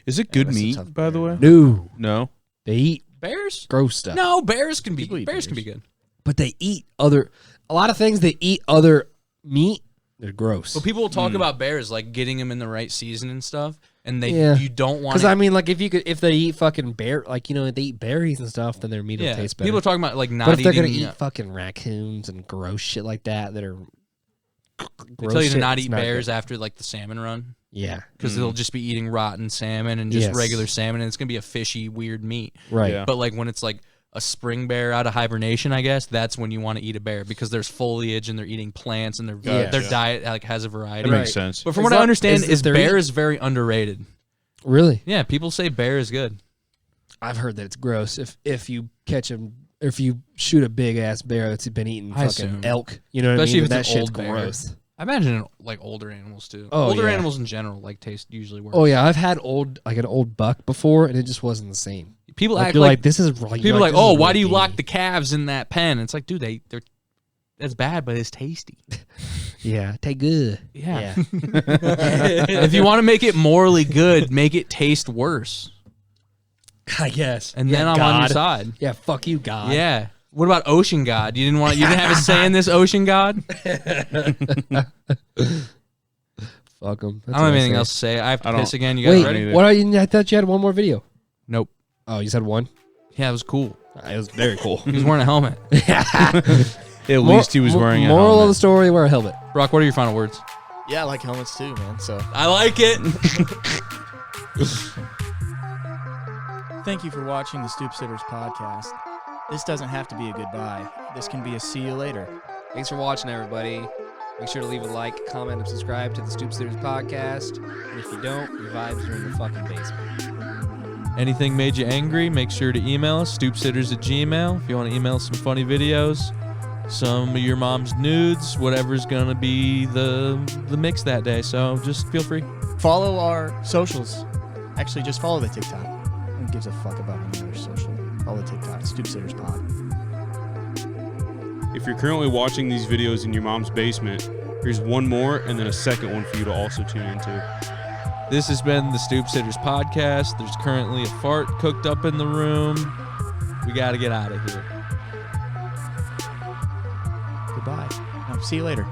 Is it good that's a meat, tough by the way? No. No. They eat Bears? gross stuff. No, bears can be. People eat Bears can be bears. good. But they eat a lot of things that eat other meat. They're gross. But people will talk about bears like getting them in the right season and stuff, and Yeah. you don't want. Because I mean, like if they eat fucking bear, like they eat berries and stuff, then their meat will yeah, taste better. people are talking about like not but if they're eating. gonna eat fucking raccoons and gross shit like that are they gross tell you to shit, not it's eat bears good. after like the salmon run. Yeah, Because they'll just be eating rotten salmon and just Yes. regular salmon, and it's gonna be a fishy, weird meat. right. Yeah. But like when it's like a spring bear out of hibernation, I guess that's when you want to eat a bear because there's foliage and they're eating plants and their Gotcha. diet like has a variety. That Right. makes sense. But from Is what I that- understand, is there bear is very underrated. Really, Yeah, people say bear is good. I've heard that it's gross if you catch him. If you shoot a big ass bear that's been eating I fucking assume. elk, you know what Especially I mean? if That it's an shit's old bear. gross. I imagine like older animals too. Oh, older yeah. animals in general like taste usually worse. Oh yeah, I've had an old buck before, and it just wasn't the same. People Like, act you're like, like this is like people are like, this is oh, why do you really lock gamey." the calves in that pen? It's like, dude, they're that's bad, but it's tasty. Yeah, take good. Yeah. If you want to make it morally good, make it taste worse, I guess. and Yeah, then I'm on your God. side. Yeah, fuck you, God. Yeah. What about Ocean God? You didn't have a say in this, Ocean God? Fuck them. I don't have anything else to say. I have to I don't- piss again. You guys Wait, ready? what are you? I thought you had one more video. Nope. Oh, you said one. Yeah, it was cool. It was very cool. He was wearing a helmet. At least he was wearing a Moral of the helmet. story: wear a helmet. Brock, what are your final words? Yeah, I like helmets too, man. So I like it. thank you for watching the Stoop Sitters podcast. This doesn't have to be a goodbye. This can be a see you later. Thanks for watching, everybody. Make sure to leave a like, comment, and subscribe to the Stoop Sitters podcast. And if you don't, your vibes are in the fucking basement. Anything made you angry, make sure to email us, stoopsitters@gmail.com. If you want to email some funny videos, some of your mom's nudes, whatever's going to be the mix that day. So just feel free. Follow our socials. Actually, just follow the TikTok. Who gives a fuck about any other social? Follow the TikTok. Stoop Sitters Pod. If you're currently watching these videos in your mom's basement, here's one more and then a second one for you to also tune into. This has been the Stoop Sitters podcast. There's currently a fart cooked up in the room. We got to get out of here. Goodbye. See you later.